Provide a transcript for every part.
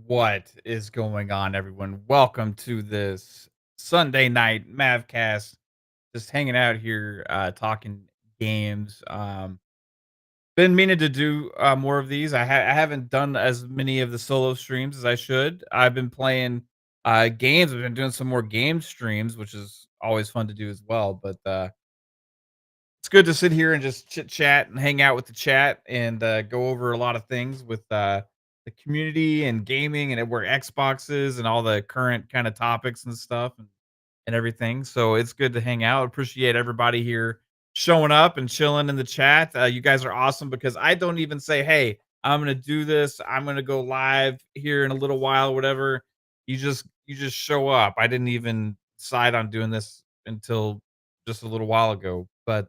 What is going on, everyone? Welcome to this Sunday night MAVCast. Just hanging out here, talking games. Been meaning to do more of these. I haven't done as many of the solo streams as I should. I've been playing games. I've been doing some more game streams, which is always fun to do as well. But it's good to sit here and just chit chat and hang out with the chat and go over a lot of things with the community and gaming and where Xbox is and all the current kind of topics and stuff and everything. So it's good to hang out. Appreciate everybody here showing up and chilling in the chat. You guys are awesome because I don't even say, "Hey, I'm gonna do this. I'm gonna go live here in a little while, whatever." You just show up. I didn't even decide on doing this until just a little while ago, but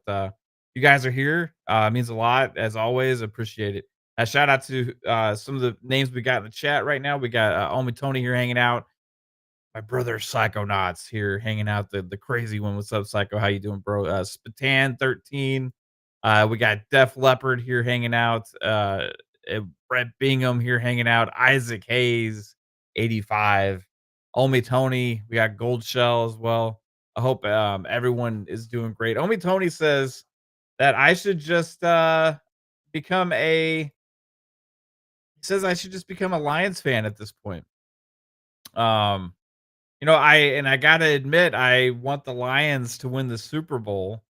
you guys are here. It means a lot as always. Appreciate it. Shout out to some of the names we got in the chat right now. We got Omi Tony here hanging out. My brother Psychonauts here hanging out, the crazy one. What's up, Psycho? How you doing, bro? Spatan 13. We got Def Leopard here hanging out. Brett Bingham here hanging out. Isaac Hayes 85. Omi Tony. We got Gold Shell as well. I hope everyone is doing great. Omi Tony says that I should just become a he says I should just become a Lions fan at this point. Um I gotta admit, I want the Lions to win the Super Bowl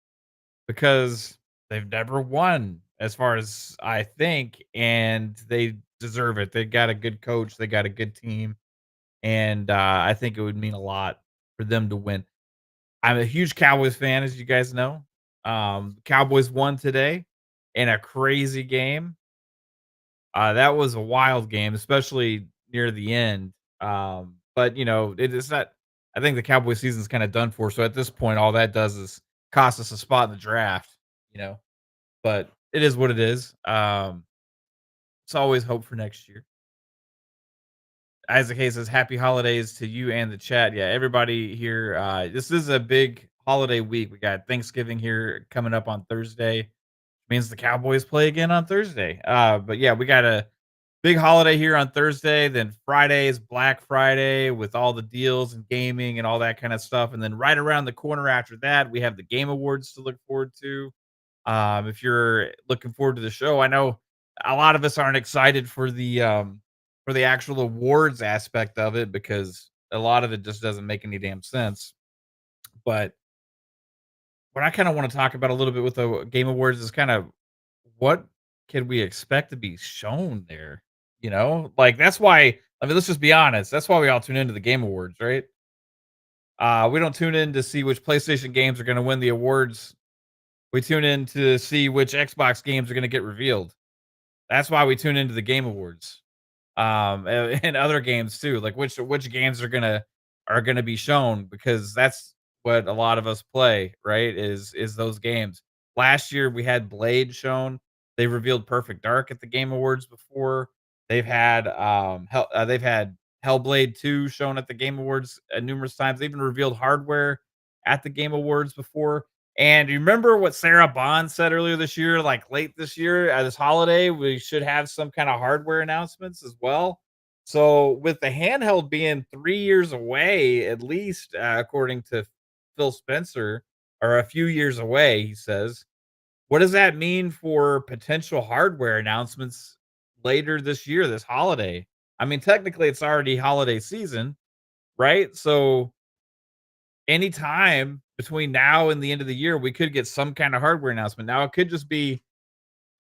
because they've never won, as far as I think, and they deserve it. They got a good coach, they got a good team, and I think it would mean a lot for them to win. I'm a huge Cowboys fan, as you guys know. Cowboys won today in a crazy game. That was a wild game, especially near the end. But it is not. I think the Cowboy season's kind of done for. So at this point, all that does is cost us a spot in the draft. You know, but it is what it is. It's always hope for next year. Isaac Hayes says, "Happy holidays to you and the chat." Yeah, everybody here. This is a big holiday week. We got Thanksgiving here coming up on Thursday. Means the Cowboys play again on Thursday. But yeah, we got a big holiday here on Thursday. Then Friday is Black Friday with all the deals and gaming and all that kind of stuff. And then right around the corner after that, we have the Game Awards to look forward to. If you're looking forward to the show, I know a lot of us aren't excited for the actual awards aspect of it because a lot of it just doesn't make any damn sense. But what I kind of want to talk about a little bit with the Game Awards is kind of what can we expect to be shown there? Like that's why. I mean, let's just be honest. That's why we all tune into the Game Awards, right? We don't tune in to see which PlayStation games are going to win the awards. We tune in to see which Xbox games are going to get revealed. That's why we tune into the Game Awards. And other games too, like which games are gonna be shown because that's what a lot of us play, right? Is those games. Last year we had Blade shown. They revealed Perfect Dark at the Game Awards before. They've had Hellblade 2 shown at the Game Awards numerous times. They even revealed hardware at the Game Awards before. And you remember what Sarah Bond said earlier this year, like late this year, this holiday, we should have some kind of hardware announcements as well. So, with the handheld being 3 years away, at least, according to Phil Spencer, or a few years away, he says, what does that mean for potential hardware announcements later this year, this holiday? I mean, technically, it's already holiday season, right? So, anytime between now and the end of the year, we could get some kind of hardware announcement. Now, it could just be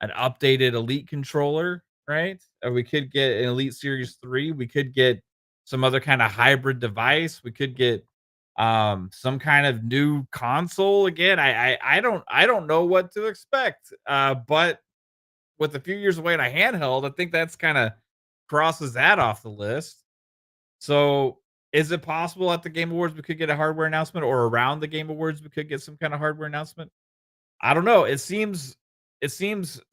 an updated Elite controller, right? Or we could get an Elite Series 3. We could get some other kind of hybrid device. We could get some kind of new console again. I don't know what to expect. But with a few years away in a handheld, I think that's kind of crosses that off the list. So, is it possible at the Game Awards we could get a hardware announcement, or around the Game Awards we could get some kind of hardware announcement? I don't know. It seems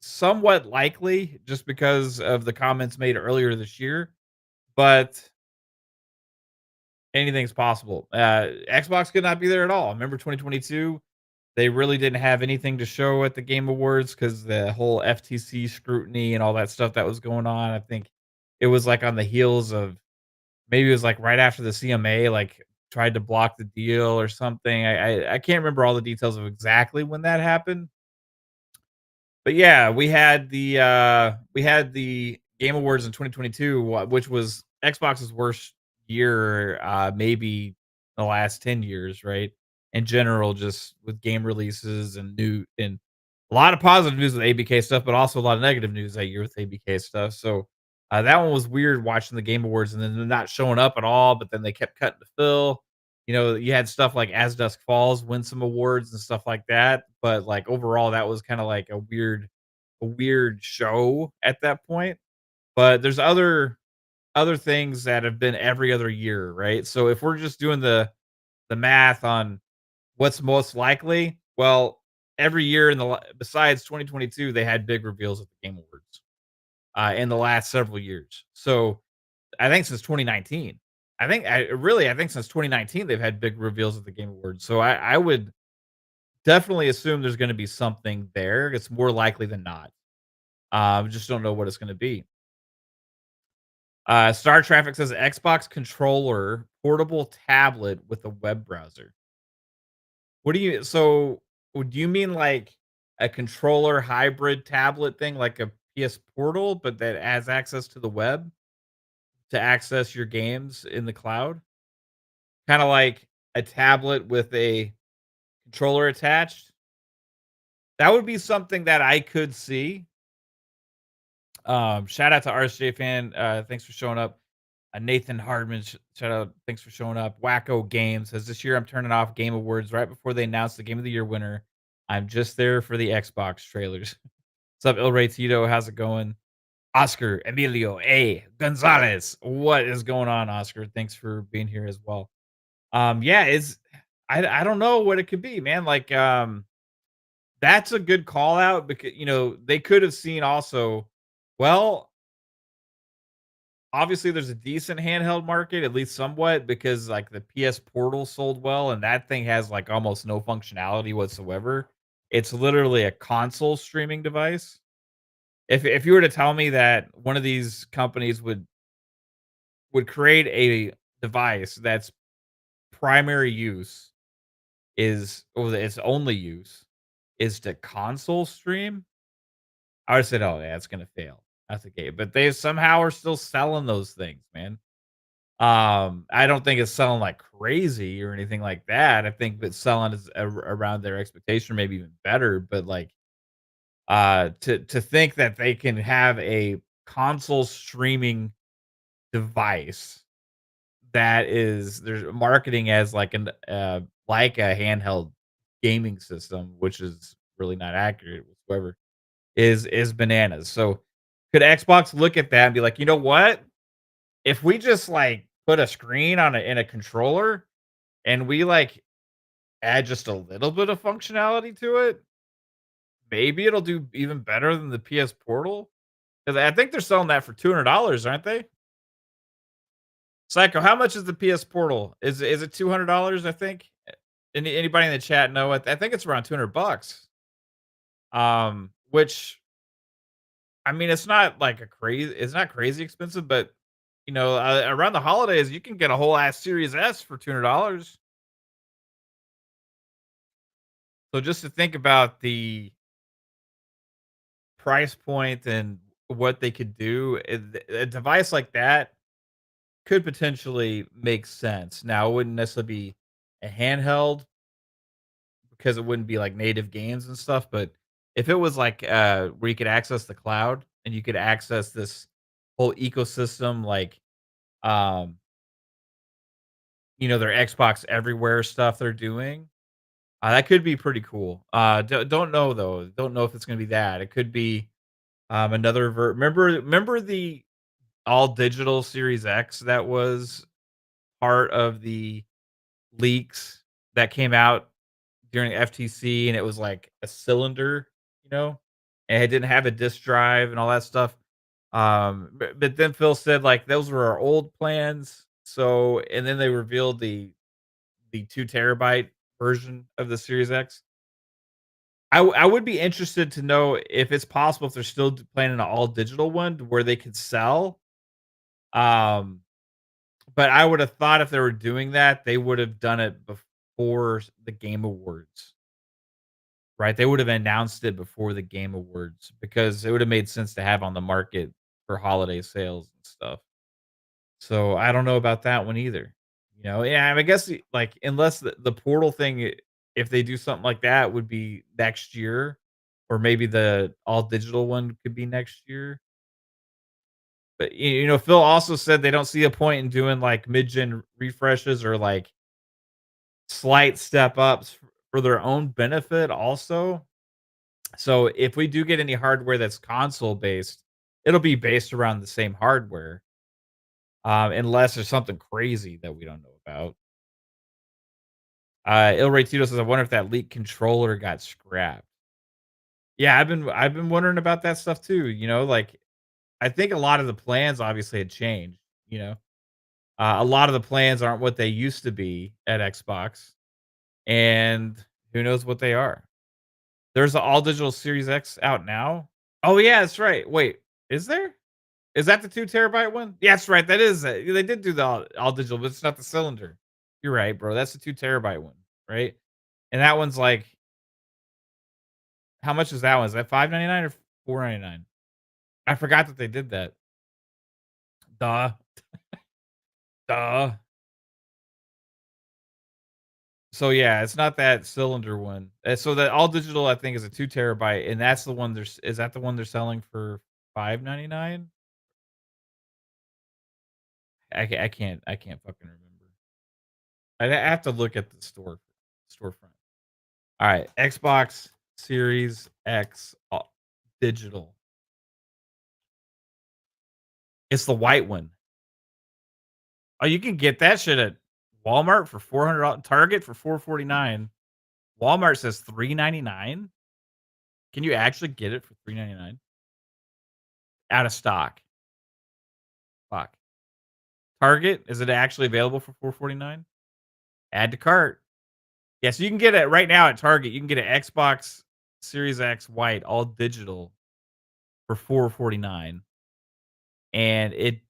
somewhat likely just because of the comments made earlier this year, but anything's possible. Xbox could not be there at all. Remember 2022? They really didn't have anything to show at the Game Awards because the whole FTC scrutiny and all that stuff that was going on. I think it was like on the heels of maybe it was, like, right after the CMA, like, tried to block the deal or something. I can't remember all the details of exactly when that happened. But yeah, we had the Game Awards in 2022, which was Xbox's worst year, maybe the last 10 years, right? In general, just with game releases and a lot of positive news with ABK stuff, but also a lot of negative news that year with ABK stuff. So that one was weird watching the Game Awards and then they're not showing up at all, but then they kept cutting to fill. You know, you had stuff like As Dusk Falls win some awards and stuff like that, but, like, overall, that was kinda like a weird show at that point. But there's other things that have been every other year, right? So if we're just doing the math on what's most likely, well, every year in the besides 2022, they had big reveals at the Game Awards, in the last several years. So I think since 2019. I think since 2019 they've had big reveals at the Game Awards. So I would definitely assume there's gonna be something there. It's more likely than not. Just don't know what it's gonna be. Star Traffic says Xbox controller, portable tablet with a web browser. What do you do you mean like a controller hybrid tablet thing like a PS Portal, but that has access to the web to access your games in the cloud? Kinda like a tablet with a controller attached? That would be something that I could see. Shout out to RSJ fan, thanks for showing up. Nathan Hardman, shout out, thanks for showing up. Wacko Games says this year I'm turning off Game Awards right before they announce the Game of the Year winner. I'm just there for the Xbox trailers. What's up, Il Ray Tito? How's it going? Oscar Emilio A. Gonzalez. What is going on, Oscar? Thanks for being here as well. Yeah, it's I don't know what it could be, man. Like, that's a good call out because they could have seen also. Well, obviously, there's a decent handheld market, at least somewhat, because like the PS Portal sold well, and that thing has like almost no functionality whatsoever. It's literally a console streaming device. If you were to tell me that one of these companies would create a device that's primary use is or its only use is to console stream, I would've said, "Oh, yeah, it's gonna fail." That's okay, but they somehow are still selling those things, man. I don't think it's selling like crazy or anything like that. I think that selling is around their expectation, maybe even better. But like, to think that they can have a console streaming device that is there's marketing as like a handheld gaming system, which is really not accurate whatsoever, is bananas. So could Xbox look at that and be like, you know what? If we just like put a screen on in a controller and we like add just a little bit of functionality to it, maybe it'll do even better than the PS Portal. Because I think they're selling that for $200, aren't they? Psycho, how much is the PS Portal? Is it $200? I think. Anybody in the chat know it? I think it's around $200. Which I mean, it's not crazy expensive, but around the holidays, you can get a whole ass Series S for $200. So just to think about the price point and what they could do, a device like that could potentially make sense. Now, it wouldn't necessarily be a handheld because it wouldn't be like native games and stuff, but if it was like where you could access the cloud and you could access this whole ecosystem like um their Xbox everywhere stuff they're doing, that could be pretty cool. Don't know though. Don't know if it's gonna be that. It could be another remember the all digital Series X that was part of the leaks that came out during FTC, and it was like a cylinder, and it didn't have a disk drive and all that stuff. But then Phil said like those were our old plans. So and then they revealed the 2 terabyte version of the Series X. I would be interested to know if it's possible if they're still planning an all digital one where they could sell um But I would have thought if they were doing that, they would have done it before the Game Awards, right? They would have announced it before the Game Awards because it would have made sense to have on the market for holiday sales and stuff. So I don't know about that one either. Yeah, I guess like unless the portal thing, if they do something like that, would be next year, or maybe the all digital one could be next year. But Phil also said they don't see a point in doing like mid-gen refreshes or like slight step ups for their own benefit also. So if we do get any hardware that's console based, it'll be based around the same hardware, unless there's something crazy that we don't know about. Il Ray Tito says, "I wonder if that leaked controller got scrapped." Yeah, I've been wondering about that stuff too. Like I think a lot of the plans obviously had changed. You know, a lot of the plans aren't what they used to be at Xbox, and who knows what they are. There's an all digital Series X out now. Oh yeah, that's right. Wait, is there? Is that the 2 terabyte one? Yeah, that's right. That is it. They did do the all digital, but it's not the cylinder. You're right, bro. That's the 2 terabyte one, right? And that one's like, how much is that one? Is that 5.99 or 4.99? I forgot that they did that. Duh, duh. So yeah, it's not that cylinder one. So that all digital, I think, is a 2 terabyte, and that's the one. Is that the one they're selling for 5.99? I can't fucking remember. I have to look at the storefront. All right, Xbox Series X digital. It's the white one. Oh, you can get that shit at Walmart for $400, Target for 449. Walmart says 399. Can you actually get it for 399? Out of stock. Fuck. Target, is it actually available for 449? Add to cart. Yeah, so you can get it right now at Target. You can get an Xbox Series X white all digital for 449, and it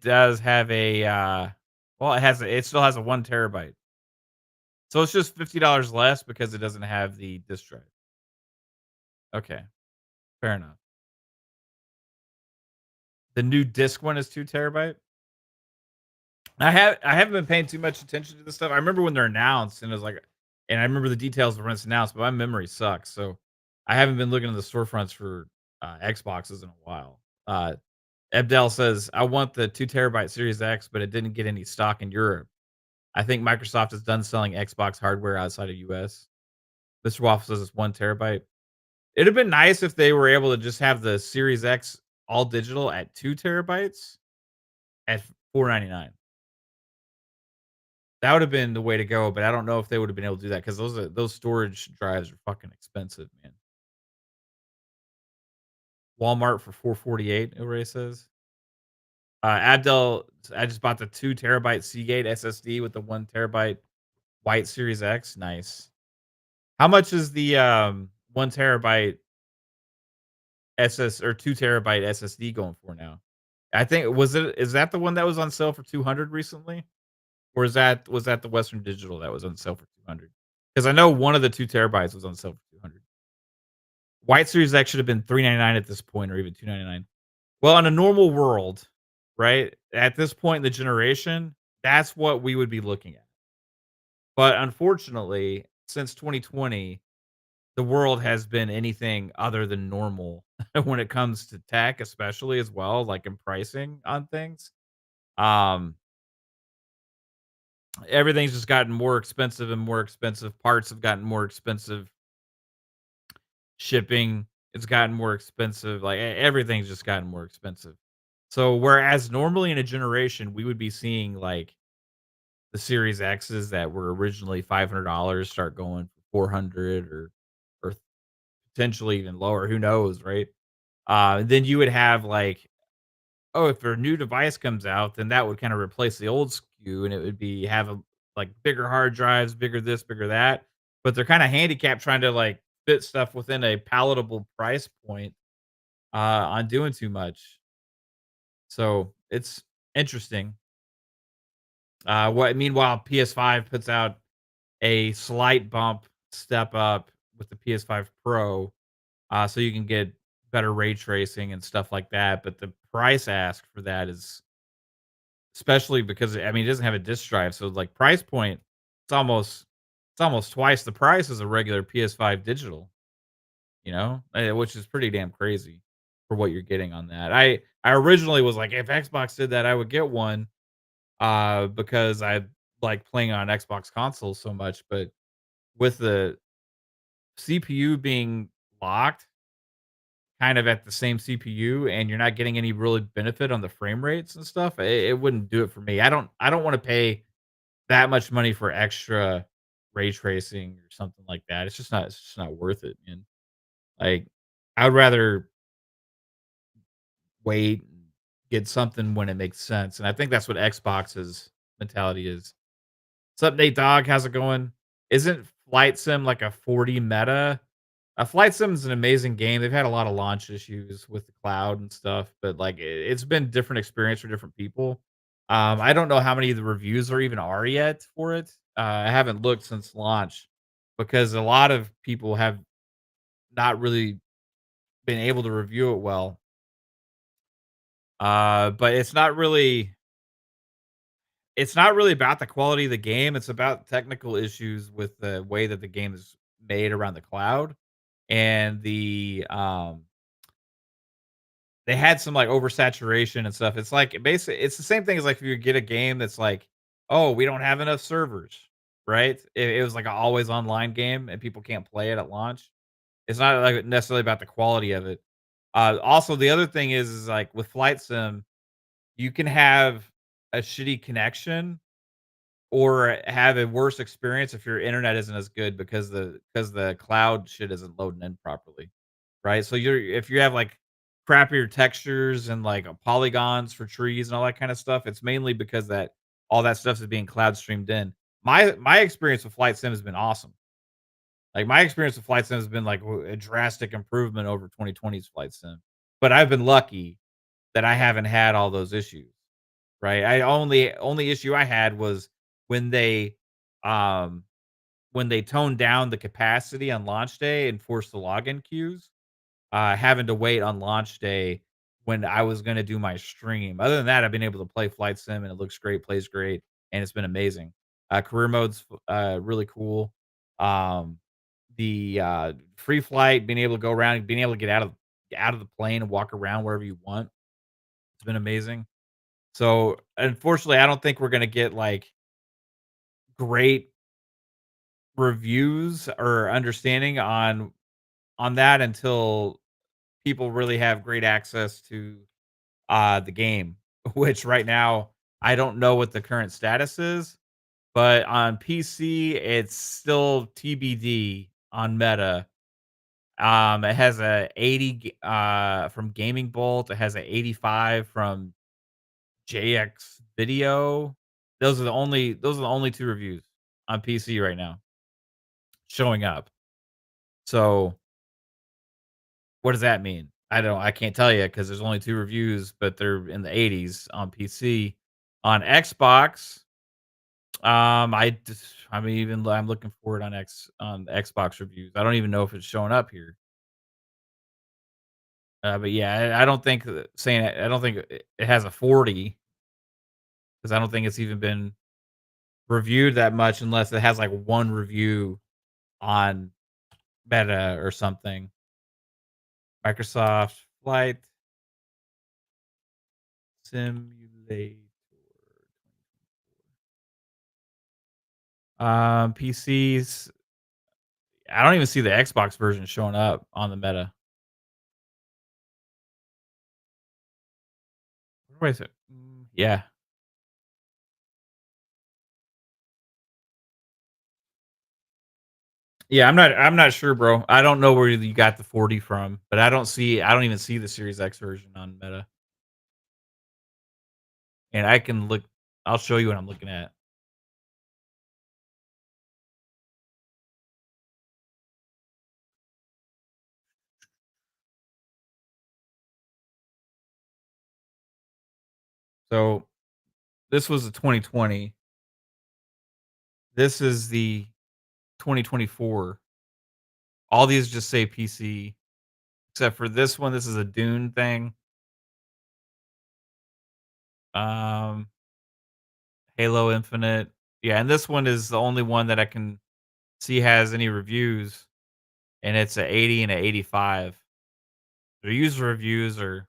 does have a well, it still has a 1 terabyte. So it's just $50 less because it doesn't have the disk drive. Okay, fair enough. The new disc one is 2 terabyte? I haven't been paying too much attention to this stuff. I remember when they're announced, and it was like, and I remember the details when it's announced, but my memory sucks, so I haven't been looking at the storefronts for, Xboxes in a while. Abdel says, "I want the 2 terabyte Series X, but it didn't get any stock in Europe. I think Microsoft is done selling Xbox hardware outside of US." Mr. Waffle says it's 1 terabyte. It'd have been nice if they were able to just have the Series X all digital at 2 terabytes at 499. That would have been the way to go, but I don't know if they would have been able to do that because those storage drives are fucking expensive, man. Walmart for 448, Ray says. Abdel, I just bought the 2 terabyte Seagate SSD with the 1 terabyte white Series X. Nice. How much is the 1 terabyte or 2 terabyte SSD going for now? I think is that the one that was on sale for 200 recently? Or was that the Western Digital that was on sale for 200? Because I know one of the 2 terabytes was on sale for 200. White Series X should have been 399 at this point, or even 299. Well, in a normal world, right, at this point in the generation, that's what we would be looking at. But unfortunately, since 2020, the world has been anything other than normal when it comes to tech, especially as well, like in pricing on things. Um, Everything's just gotten more expensive and more expensive. Parts have gotten more expensive. Shipping, it's gotten more expensive. Like everything's just gotten more expensive. So whereas normally in a generation we would be seeing like the Series X's that were originally $500 start going for 400 or potentially even lower, who knows, right? Then you would have like, oh, if a new device comes out, then that would kind of replace the old SKU, and it would be have a like bigger hard drives, bigger this, bigger that. But they're kind of handicapped trying to like fit stuff within a palatable price point on doing too much. So it's interesting. What meanwhile, PS5 puts out a slight bump step up with the PS5 Pro, so you can get better ray tracing and stuff like that. But the price ask for that is especially because I mean it doesn't have a disk drive, so like price point, it's almost it's almost twice the price as a regular PS5 digital. Which is pretty damn crazy for what you're getting on that. I originally was like, if Xbox did that, I would get one, because I like playing on Xbox consoles so much. But with the CPU being locked kind of at the same CPU and you're not getting any really benefit on the frame rates and stuff, it wouldn't do it for me. I don't want to pay that much money for extra ray tracing or something like that. It's just not worth it, man. Like I'd rather wait and get something when it makes sense. And I think that's what Xbox's mentality is. What's up, Nate Dogg? How's it going? Isn't Flight Sim like a 40 meta? Flight Sim is an amazing game. They've had a lot of launch issues with the cloud and stuff, but like it's been different experience for different people. I don't know how many of the reviews there even are yet for it. I haven't looked since launch because a lot of people have not really been able to review it well. But it's not really about the quality of the game. It's about technical issues with the way that the game is made around the cloud and they had some like oversaturation and stuff. It's like basically it's the same thing as like if you get a game that's like, oh, we don't have enough servers, right? It was like an always online game and people can't play it at launch. It's not like necessarily about the quality of it. Also, the other thing is like with Flight Sim, you can have a shitty connection or have a worse experience if your internet isn't as good because the cloud shit isn't loading in properly, right? So if you have like crappier textures and like polygons for trees and all that kind of stuff, it's mainly because that all that stuff is being cloud streamed in. My experience with Flight Sim has been awesome. Like my experience with Flight Sim has been like a drastic improvement over 2020's Flight Sim. But I've been lucky that I haven't had all those issues. Right? I only issue I had was when they, um, when they toned down the capacity on launch day and forced the login queues, having to wait on launch day when I was gonna do my stream. Other than that, I've been able to play Flight Sim and it looks great, plays great, and it's been amazing. Career mode's really cool. Um, the free flight, being able to go around, being able to get out of the plane and walk around wherever you want, it's been amazing. So, unfortunately, I don't think we're gonna get, like, great reviews or understanding on that until people really have great access to, the game, which right now, I don't know what the current status is, but on PC, it's still TBD on Meta. It has a 80 from Gaming Bolt, it has a 85 from JX Video. Those are the only 2 reviews on PC right now showing up. So, what does that mean? I can't tell you because there's only 2 reviews, but they're in the 80s on PC. On Xbox, I'm looking for it on Xbox reviews. I don't even know if it's showing up here. But yeah, I don't think I don't think it has a 40 because I don't think it's even been reviewed that much unless it has like one review on Meta or something. Microsoft Flight Simulator. PCs. I don't even see the Xbox version showing up on the Meta. Where is it? Yeah. Yeah, I'm not sure, bro. I don't know where you got the 40 from, but I don't even see the Series X version on Meta. And I can look I'll show you what I'm looking at. So, this was a 2020. This is the 2024. All these just say PC, except for this one. This is a Dune thing. Um, Halo Infinite. Yeah, and this one is the only one that I can see has any reviews, and it's a 80 and a 85. The user reviews are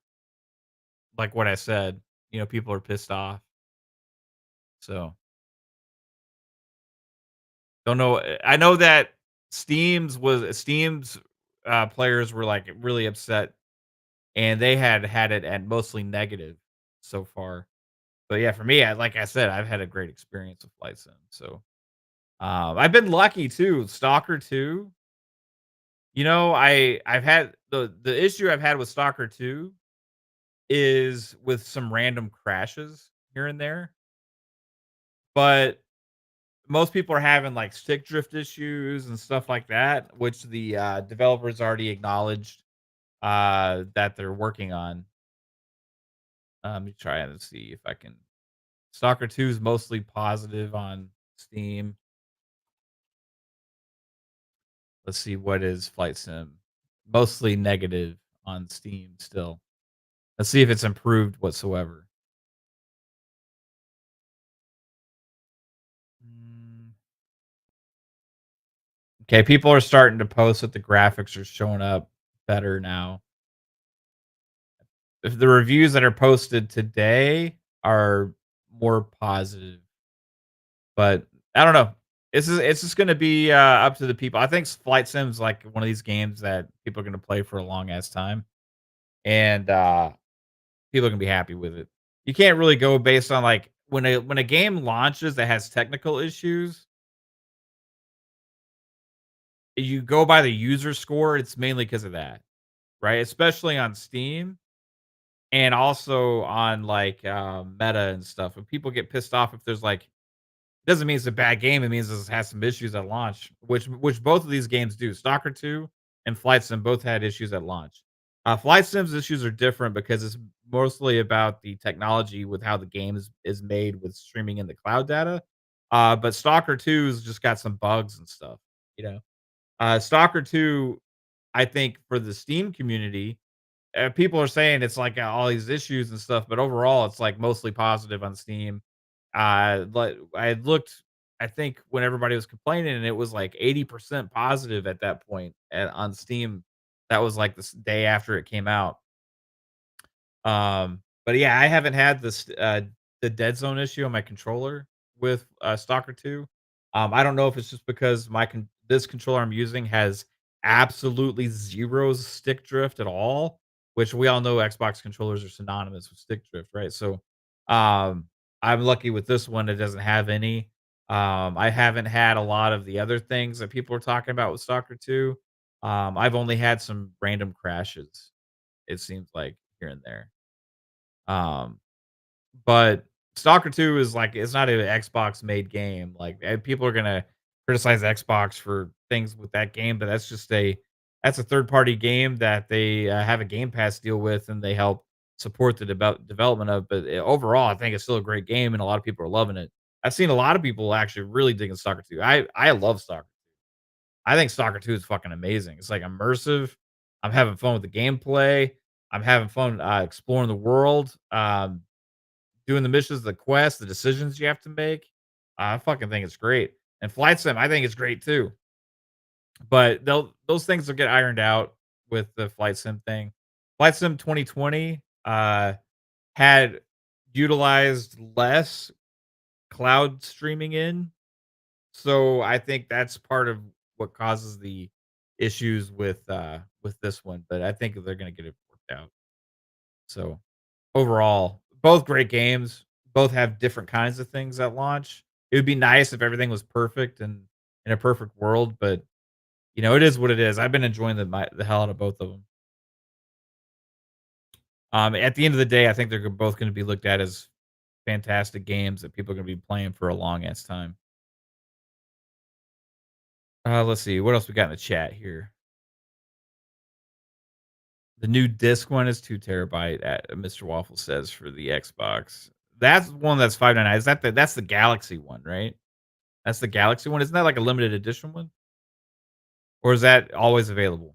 like what I said. People are pissed off. So don't know. I know that Steam's players were like really upset, and they had it at mostly negative so far. But yeah, for me, like I said, I've had a great experience with Flight Sim. So I've been lucky too. Stalker 2. I've had the issue I've had with Stalker 2 is with some random crashes here and there, but most people are having like stick drift issues and stuff like that, which the developers already acknowledged that they're working on. Let me try and see if I can. Stalker 2 is mostly positive on Steam. Let's see what is Flight Sim. Mostly negative on Steam still. Let's see if it's improved whatsoever. Mm, Okay, people are starting to post that the graphics are showing up better now. If the reviews that are posted today are more positive, but I don't know. It's just gonna be up to the people. I think Flight Sim's like one of these games that people are gonna play for a long ass time, and people are gonna be happy with it. You can't really go based on like when a game launches that has technical issues, you go by the user score. It's mainly because of that, right? Especially on Steam and also on like Meta and stuff. When people get pissed off if there's like doesn't mean it's a bad game. It means it has some issues at launch, which both of these games do. Stalker 2 and Flight Sim both had issues at launch. Flight Sim's issues are different because it's mostly about the technology with how the game is made with streaming in the cloud data. But Stalker 2's just got some bugs and stuff. You know, Stalker 2, I think for the Steam community, people are saying it's like all these issues and stuff, but overall, it's like mostly positive on Steam. But I looked, I think when everybody was complaining, and it was like 80% positive at that point on Steam. That was like this day after it came out. But yeah, I haven't had the dead zone issue on my controller with Stalker 2. I don't know if it's just because this controller I'm using has absolutely zero stick drift at all, which we all know Xbox controllers are synonymous with stick drift, right? So um I'm lucky with this one, it doesn't have any. I haven't had a lot of the other things that people are talking about with Stalker 2. I've only had some random crashes, it seems like here and there. Um, but Stalker 2 is like it's not an Xbox made game. Like people are gonna criticize Xbox for things with that game, but that's a third party game that they have a Game Pass deal with, and they help support the development of. But overall, I think it's still a great game, and a lot of people are loving it. I've seen a lot of people actually really digging Stalker 2. I love Stalker. I think Stalker 2 is fucking amazing. It's like immersive. I'm having fun with the gameplay. I'm having fun exploring the world. Doing the missions, the quests, the decisions you have to make. I fucking think it's great. And Flight Sim, I think it's great too. But those things will get ironed out with the Flight Sim thing. Flight Sim 2020 had utilized less cloud streaming in. So I think that's part of what causes the issues with this one. But I think they're gonna get it worked out. So overall, both great games, both have different kinds of things at launch. It would be nice if everything was perfect and in a perfect world, but it is what it is. I've been enjoying the hell out of both of them. At the end of the day, I think they're both going to be looked at as fantastic games that people are going to be playing for a long ass time. Let's see what else we got in the chat here. The new disc one is 2 terabyte. Mr. Waffle says for the Xbox. That's one that's 599. Is that's the Galaxy one, right? That's the Galaxy one. Isn't that like a limited edition one? Or is that always available?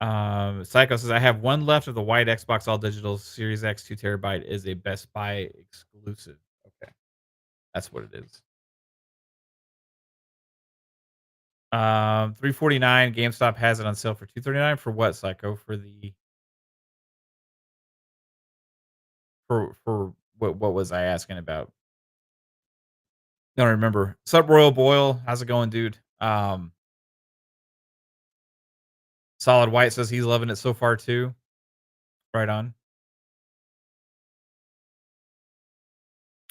Psycho says, "I have one left of the white Xbox all digital Series X 2 terabyte is a Best Buy exclusive." Okay, that's what it is. 349. GameStop has it on sale for 239 for what, Psycho? For what was I asking about? Don't remember. Sup, Royal Boyle? How's it going, dude? Solid White says he's loving it so far too. Right on.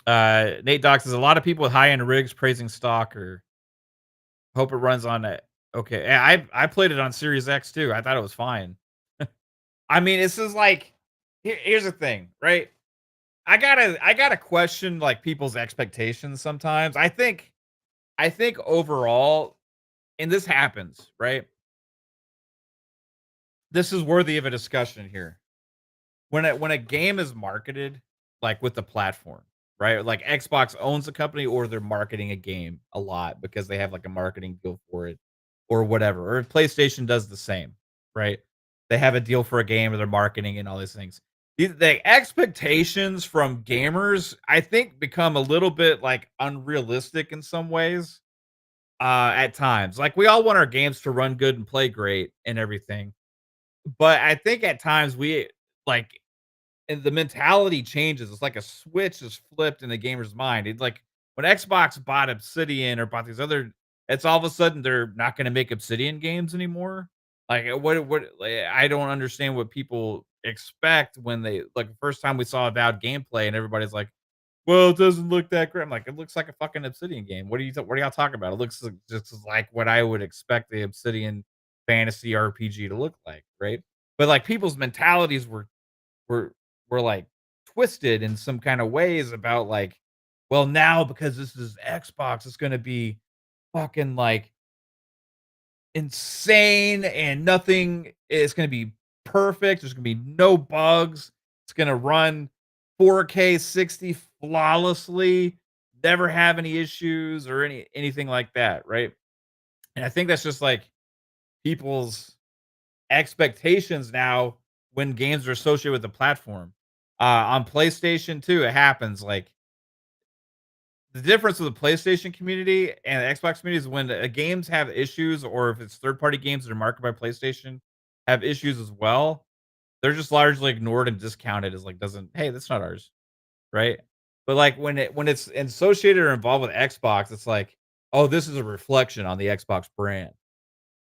Nate Doc says a lot of people with high end rigs praising Stalker. Hope it runs on it. Okay, yeah, I played it on Series X too. I thought it was fine. I mean, this is like here's the thing, right? I gotta question like people's expectations sometimes. I think overall, and this happens, right? This is worthy of a discussion here. When a game is marketed, like, with the platform, right? Like, Xbox owns the company or they're marketing a game a lot because they have, like, a marketing deal for it or whatever, or PlayStation does the same, right? They have a deal for a game or they're marketing and all these things. The expectations from gamers, I think, become a little bit, like, unrealistic in some ways, at times. Like, we all want our games to run good and play great and everything, but I think at times like and the mentality changes. It's like a switch is flipped in the gamer's mind. It's like when Xbox bought Obsidian or bought these other, it's all of a sudden they're not going to make Obsidian games anymore. Like I don't understand what people expect when they like the first time we saw Avowed gameplay and everybody's like, well, it doesn't look that great. I'm like, it looks like a fucking Obsidian game. What are y'all talking about? It looks just like what I would expect the Obsidian fantasy RPG to look like, right? But like people's mentalities were were like twisted in some kind of ways about like, well, now because this is Xbox, it's gonna be fucking like insane and nothing is gonna be perfect. There's gonna be no bugs. It's gonna run 4K 60 flawlessly, never have any issues or anything like that, right? And I think that's just like people's expectations now when games are associated with the platform. On PlayStation 2, it happens, like, the difference with the PlayStation community and the Xbox community is when the games have issues or if it's third-party games that are marketed by PlayStation have issues as well, they're just largely ignored and discounted as, like, doesn't "Hey, that's not ours," right? But, like, when it's associated or involved with Xbox, it's like, "Oh, this is a reflection on the Xbox brand."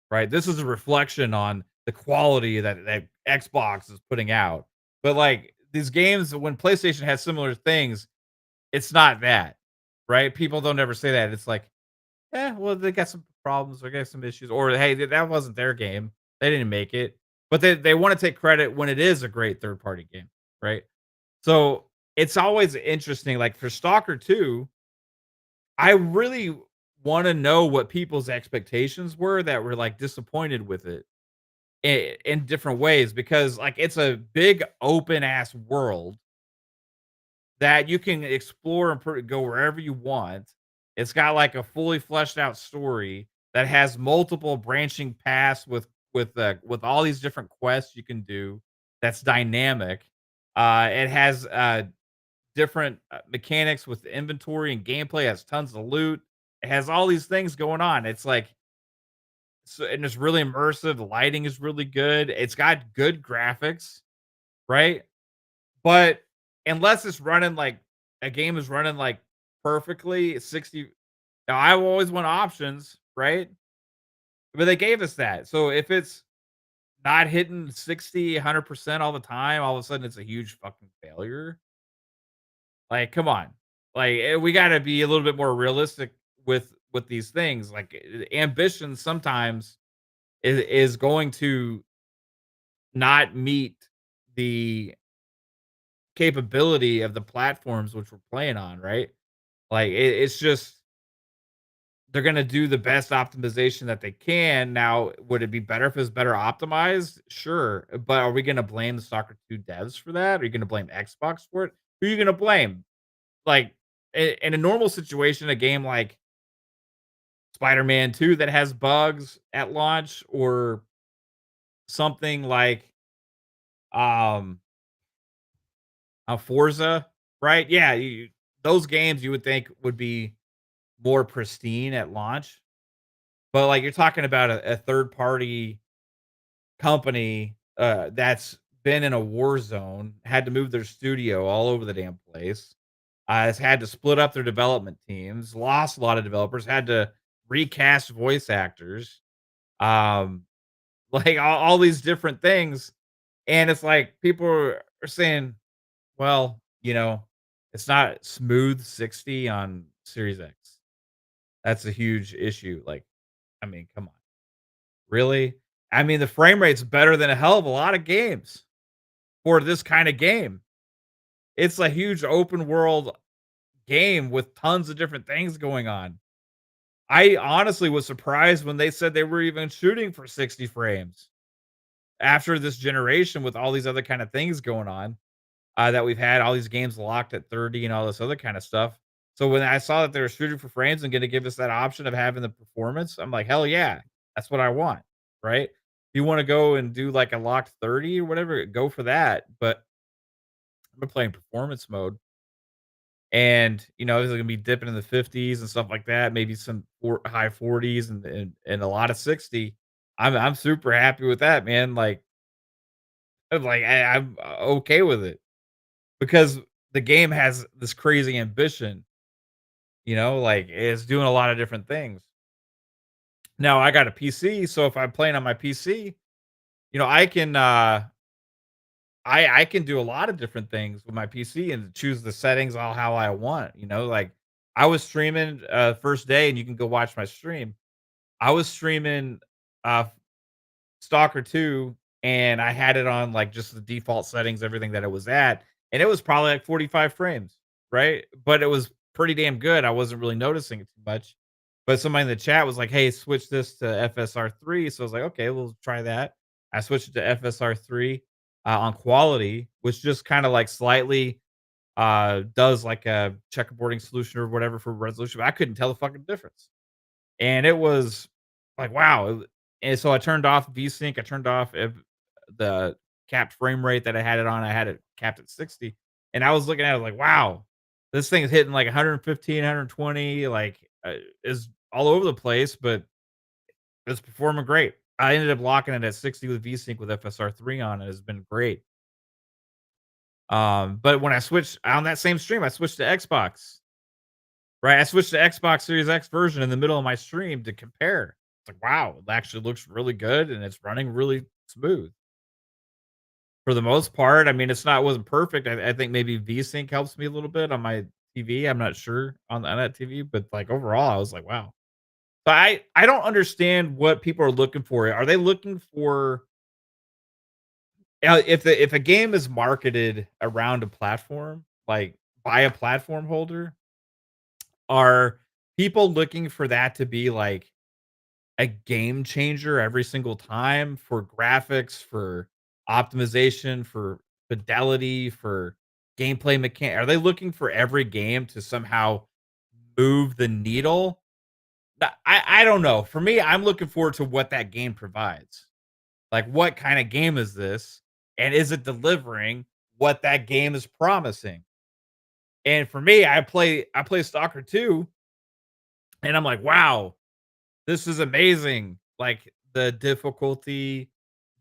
Right? This is a reflection on the quality that Xbox is putting out. But, like, these games, when PlayStation has similar things, it's not that, right? People don't ever say that. It's like, "Yeah, well, they got some problems, they got some issues," or, "Hey, that wasn't their game. They didn't make it." But they wanna take credit when it is a great third party game, right? So, it's always interesting, like, for Stalker 2, I really wanna know what people's expectations were that were, like, disappointed with it. In different ways because, like, it's a big open ass world that you can explore and go wherever you want. It's got, like, a fully fleshed out story that has multiple branching paths with all these different quests you can do that's dynamic. It has, different, mechanics with inventory and gameplay, it has tons of loot. It has all these things going on. It's like so and it's really immersive, the lighting is really good, it's got good graphics, right? But unless it's running like a game is running like perfectly 60 now I always want options, right? But they gave us that. So if it's not hitting 60, 100% all the time, all of a sudden it's a huge fucking failure. Like, come on. Like we got to be a little bit more realistic with these things. Like ambition sometimes is going to not meet the capability of the platforms which we're playing on, right? Like it's just they're gonna do the best optimization that they can. Now, would it be better if it's better optimized? Sure, but are we gonna blame the Stalker 2 devs for that? Are you gonna blame Xbox for it? Who are you gonna blame? Like in a normal situation, a game like Spider-Man 2 that has bugs at launch or something like, um, a Forza, right? Yeah, those games you would think would be more pristine at launch, but, like, you're talking about a third party company, that's been in a war zone, had to move their studio all over the damn place, has had to split up their development teams, lost a lot of developers, had to recast voice actors, um, like, all these different things, and it's like people are saying, "Well, it's not smooth 60 on Series X." That's a huge issue, like, I mean, come on, really? I mean, the frame rate's better than a hell of a lot of games for this kinda game. It's a huge open world game with tons of different things going on. I honestly was surprised when they said they were even shooting for 60 frames after this generation with all these other kind of things going on, that we've had all these games locked at 30 and all this other kind of stuff. So when I saw that they were shooting for frames and gonna give us that option of having the performance, I'm like, "Hell yeah, that's what I want," right? If you wanna go and do like a locked 30 or whatever, go for that, but I'm playing performance mode and, it's gonna be dipping in the 50s and stuff like that, maybe some high 40s and a lot of 60. I'm super happy with that, man. Like I'm okay with it because the game has this crazy ambition, like it's doing a lot of different things. Now I got a PC, so if I'm playing on my PC, I can I can do a lot of different things with my PC and choose the settings all how I want, like I was streaming first day and you can go watch my stream. I was streaming uh Stalker 2 and I had it on like just the default settings, everything that it was at, and it was probably like 45 frames, right? But it was pretty damn good. I wasn't really noticing it too much. But somebody in the chat was like, "Hey, switch this to FSR3." So I was like, "Okay, we'll try that." I switched it to FSR3 on quality, which just kind of like slightly does like a checkerboarding solution or whatever for resolution. But I couldn't tell the fucking difference. And it was like, wow. And so I turned off VSync. I turned off the capped frame rate that I had it on. I had it capped at 60. And I was looking at it like, wow, this thing is hitting like 115, 120, like is all over the place, but it's performing great. I ended up locking it at 60 with VSync with FSR3 on. It has been great. But when I switched on that same stream, I switched to Xbox. Right, I switched to Xbox Series X version in the middle of my stream to compare. It's like, wow, it actually looks really good and it's running really smooth. For the most part, I mean, it wasn't perfect. I think maybe VSync helps me a little bit on my TV. I'm not sure on that TV, but like overall, I was like, wow. But I don't understand what people are looking for. Are they looking for if a game is marketed around a platform, like by a platform holder, are people looking for that to be like a game changer every single time for graphics, for optimization, for fidelity, for gameplay mechanic? Are they looking for every game to somehow move the needle? I don't know. For me, I'm looking forward to what that game provides. Like, what kind of game is this? And is it delivering what that game is promising? And for me, I play Stalker 2, and I'm like, wow, this is amazing. Like the difficulty,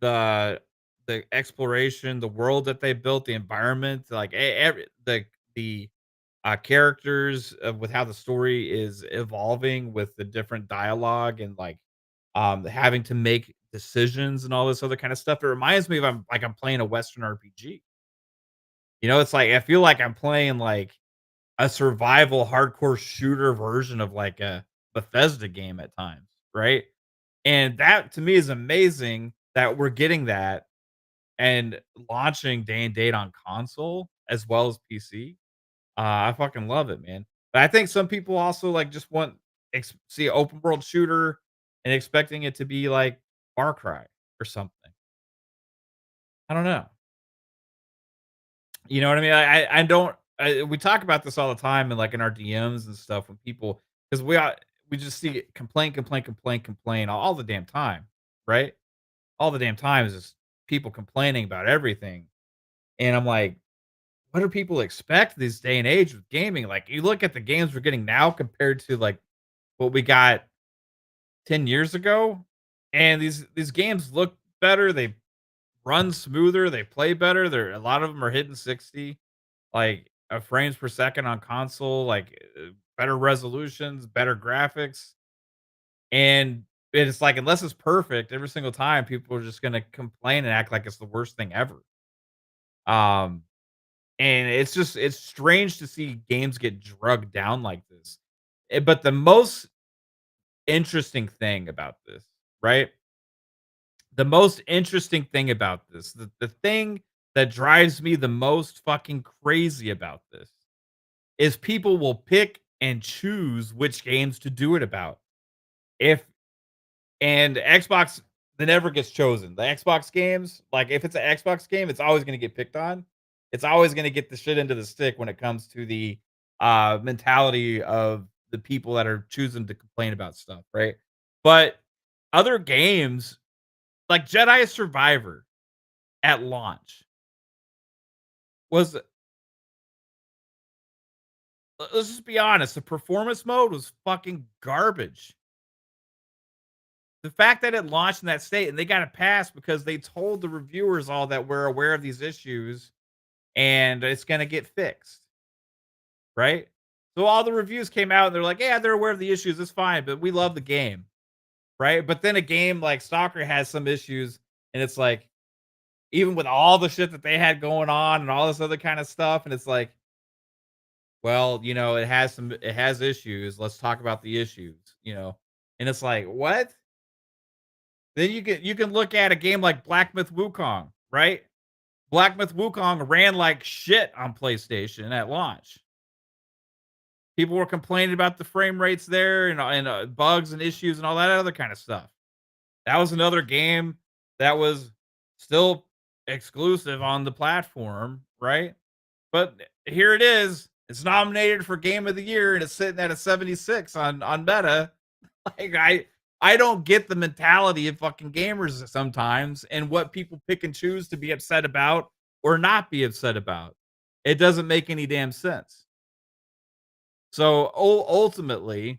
the the exploration, the world that they built, the environment, like every the characters with how the story is evolving with the different dialogue and like having to make decisions and all this other kind of stuff. It reminds me of I'm playing a Western RPG. It's like I feel like I'm playing like a survival hardcore shooter version of like a Bethesda game at times, right? And that to me is amazing that we're getting that and launching day and date on console as well as PC. I fucking love it, man. But I think some people also like just want see an open world shooter and expecting it to be like Far Cry or something. I don't know. You know what I mean? I don't. we talk about this all the time and like in our DMs and stuff when people because we just see complain, complain, complain, complain all the damn time, right? All the damn time is just people complaining about everything, and I'm like, what do people expect this day and age with gaming? Like, you look at the games we're getting now compared to like what we got 10 years ago, and these games look better. They run smoother. They play better. They're a lot of them are hitting 60 like frames per second on console, like better resolutions, better graphics, and it's like unless it's perfect every single time, people are just gonna complain and act like it's the worst thing ever. Um, and it's strange to see games get drugged down like this. But the most interesting thing about this, right? The most interesting thing about this, the thing that drives me the most fucking crazy about this is people will pick and choose which games to do it about. If and Xbox, that never gets chosen. The Xbox games, like if it's an Xbox game, it's always gonna get picked on. It's always gonna get the shit into the stick when it comes to the mentality of the people that are choosing to complain about stuff, right? But other games like Jedi Survivor at launch was let's just be honest, the performance mode was fucking garbage. The fact that it launched in that state and they got it passed because they told the reviewers all that we're aware of these issues and it's gonna get fixed, right? So all the reviews came out and they're like, "Yeah, they're aware of the issues, it's fine, but we love the game," right? But then a game like Stalker has some issues, and it's like, even with all the shit that they had going on and all this other kind of stuff, and it's like, well, it has issues. Let's talk about the issues. And it's like, what? Then you can look at a game like Black Myth Wukong, right? Black Myth Wukong ran like shit on PlayStation at launch. People were complaining about the frame rates there and bugs and issues and all that other kind of stuff. That was another game that was still exclusive on the platform, right? But here it is. It's nominated for Game of the Year and it's sitting at a 76 on Meta. Like I don't get the mentality of fucking gamers sometimes and what people pick and choose to be upset about or not be upset about. It doesn't make any damn sense. So ultimately,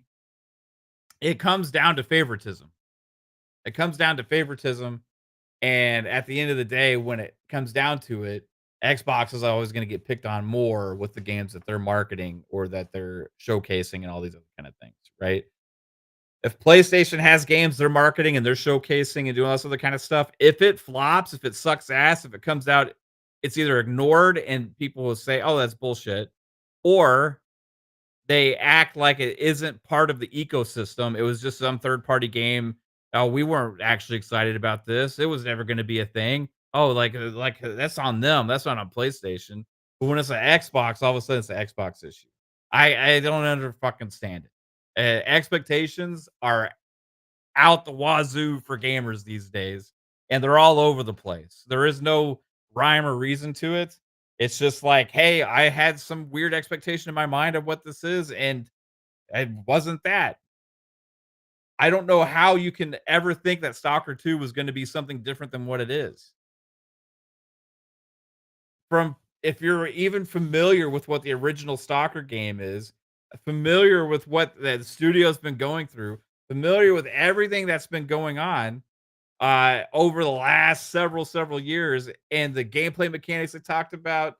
it comes down to favoritism. It comes down to favoritism. And at the end of the day, when it comes down to it, Xbox is always going to get picked on more with the games that they're marketing or that they're showcasing and all these other kind of things, right? If PlayStation has games they're marketing and they're showcasing and doing all this other kind of stuff, if it flops, if it sucks ass, if it comes out, it's either ignored and people will say, "Oh, that's bullshit," or they act like it isn't part of the ecosystem. It was just some third party game. Oh, we weren't actually excited about this. It was never going to be a thing. Oh, that's on them. That's not on PlayStation. But when it's an Xbox, all of a sudden it's an Xbox issue. I don't under fucking stand it. Expectations are out the wazoo for gamers these days, and they're all over the place. There is no rhyme or reason to it. It's just like, hey, I had some weird expectation in my mind of what this is, and it wasn't that. I don't know how you can ever think that Stalker 2 was going to be something different than what it is. From if you're even familiar with what the original Stalker game is, familiar with what the studio's been going through, familiar with everything that's been going on, over the last several years and the gameplay mechanics I talked about,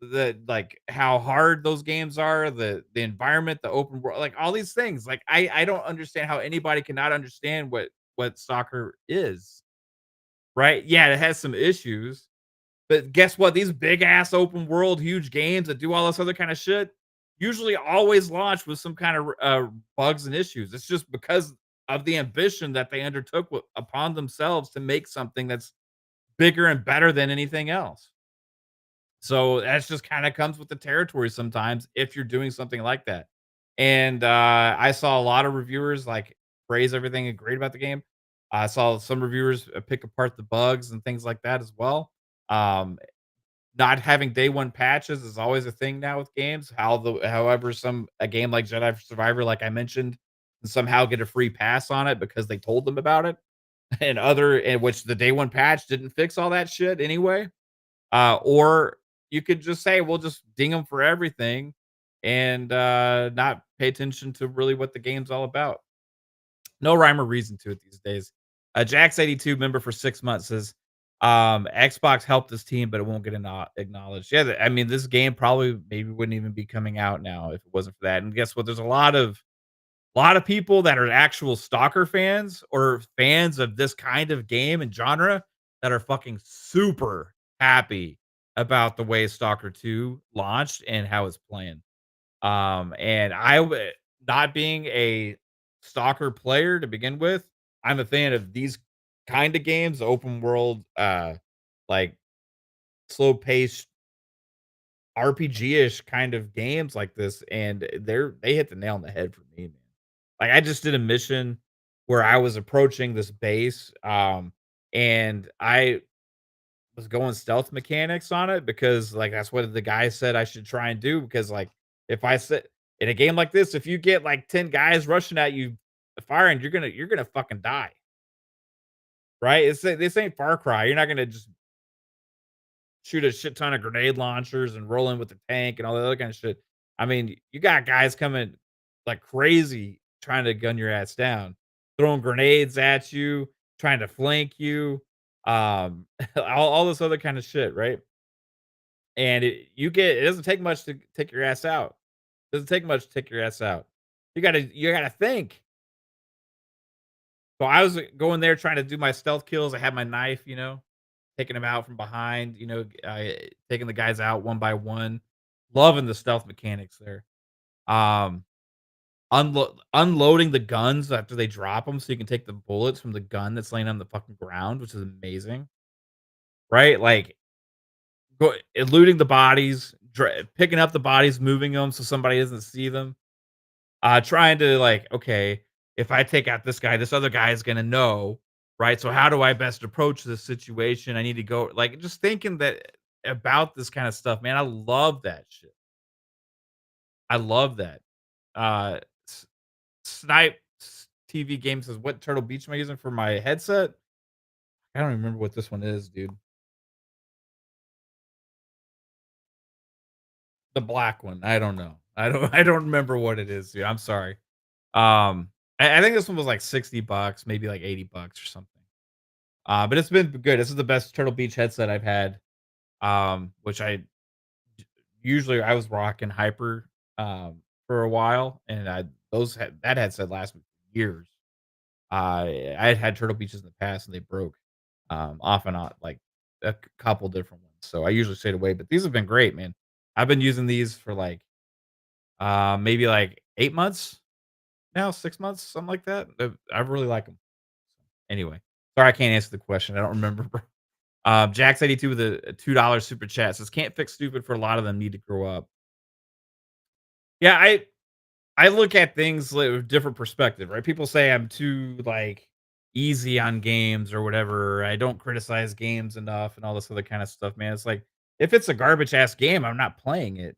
the like how hard those games are, the environment, the open world, like all these things. Like I don't understand how anybody cannot understand what soccer is, right? Yeah, it has some issues, but guess what? These big ass open world, huge games that do all this other kind of shit usually always launch with some kind of bugs and issues. It's just because of the ambition that they undertook upon themselves to make something that's bigger and better than anything else. So that's just kind of comes with the territory sometimes if you're doing something like that. And I saw a lot of reviewers like praise everything and great about the game. I saw some reviewers pick apart the bugs and things like that as well. Um, not having day one patches is always a thing now with games. However, a game like Jedi Survivor, like I mentioned, can somehow get a free pass on it because they told them about it, and other in which the day one patch didn't fix all that shit anyway. Or you could just say, we'll just ding them for everything and not pay attention to really what the game's all about. No rhyme or reason to it these days. Jax82 member for 6 months says, Xbox helped this team, but it won't get acknowledged. Yeah, I mean, this game probably maybe wouldn't even be coming out now if it wasn't for that. And guess what? There's a lot of people that are actual Stalker fans or fans of this kind of game and genre that are fucking super happy about the way Stalker 2 launched and how it's playing. And not being a Stalker player to begin with, I'm a fan of these kind of games, open world, like slow paced RPG-ish kind of games like this, and they hit the nail on the head for me, man. Like, I just did a mission where I was approaching this base, and I was going stealth mechanics on it because, like, that's what the guy said I should try and do because, like, if I sit in a game like this, if you get, like, 10 guys rushing at you firing, you're gonna fucking die, right? This ain't Far Cry. You're not gonna just shoot a shit ton of grenade launchers and roll in with the tank and all that other kind of shit. I mean, you got guys coming like crazy trying to gun your ass down, throwing grenades at you, trying to flank you, all this other kind of shit, right? And it doesn't take much to take your ass out. Doesn't take much to take your ass out. You gotta think. So I was going there trying to do my stealth kills. I had my knife, taking them out from behind, taking the guys out one by one. Loving the stealth mechanics there. Um, unloading the guns after they drop them, so you can take the bullets from the gun that's laying on the fucking ground, which is amazing, right? Like, looting the bodies, picking up the bodies, moving them so somebody doesn't see them. Trying to like, okay, if I take out this guy, this other guy is gonna know, right? So how do I best approach this situation? I need to go like just thinking that about this kind of stuff, man. I love that shit. I love that. Uh Snipe TV game says, what Turtle Beach am I using for my headset? I don't remember what this one is, dude. The black one. I don't know. I don't remember what it is, dude. I'm sorry. I think this one was like 60 bucks, maybe like 80 bucks or something. But it's been good. This is the best Turtle Beach headset I've had. Which usually I was rocking Hyper for a while, and that headset lasted years. I had Turtle Beaches in the past, and they broke off and on, like couple different ones. So I usually stayed away, but these have been great, man. I've been using these for like maybe like 8 months now, 6 months, something like that. I really like them. Anyway, sorry I can't answer the question. I don't remember. Jax82 with a $2 super chat says, "Can't fix stupid for a lot of them need to grow up." Yeah, I look at things like with different perspective, right? People say I'm too like easy on games or whatever. I don't criticize games enough and all this other kind of stuff, man. It's like if it's a garbage ass game, I'm not playing it.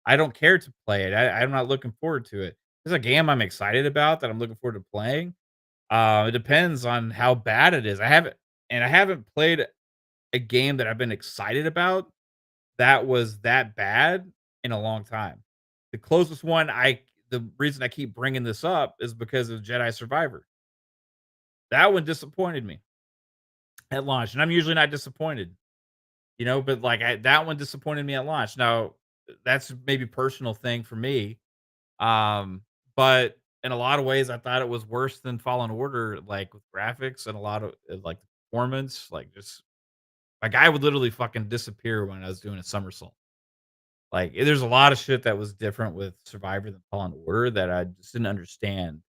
I don't care to play it. I'm not looking forward to it. If it's a game I'm excited about that I'm looking forward to playing. It depends on how bad it is. I haven't played a game that I've been excited about that was that bad in a long time. The closest one the reason I keep bringing this up is because of Jedi Survivor. That one disappointed me at launch, and I'm usually not disappointed, but like that one disappointed me at launch. Now, that's maybe personal thing for me. But in a lot of ways I thought it was worse than Fallen Order, like with graphics and a lot of like performance, like just my guy would literally fucking disappear when I was doing a somersault. Like, there's a lot of shit that was different with Survivor than Fallen Order that I just didn't understand,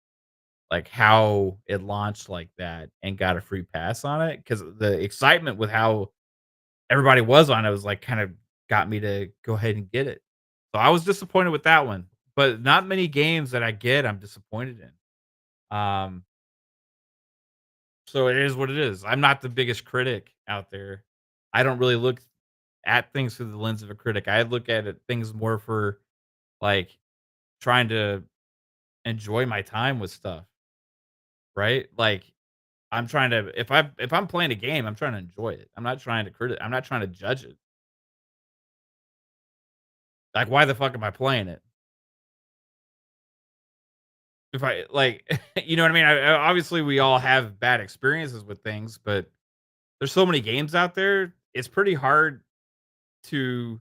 like, how it launched like that and got a free pass on it. Because the excitement with how everybody was on it was, like, kind of got me to go ahead and get it. So, I was disappointed with that one, but not many games that I get I'm disappointed in. Um, so it is what it is. I'm not the biggest critic out there. I don't really look at things through the lens of a critic. I look at it things more for, like, trying to enjoy my time with stuff, right? Like, I'm trying to if I'm playing a game, I'm trying to enjoy it. I'm not trying to judge it. Like, why the fuck am I playing it? If I like, you know what I mean? Obviously, we all have bad experiences with things, but there's so many games out there. It's pretty hard to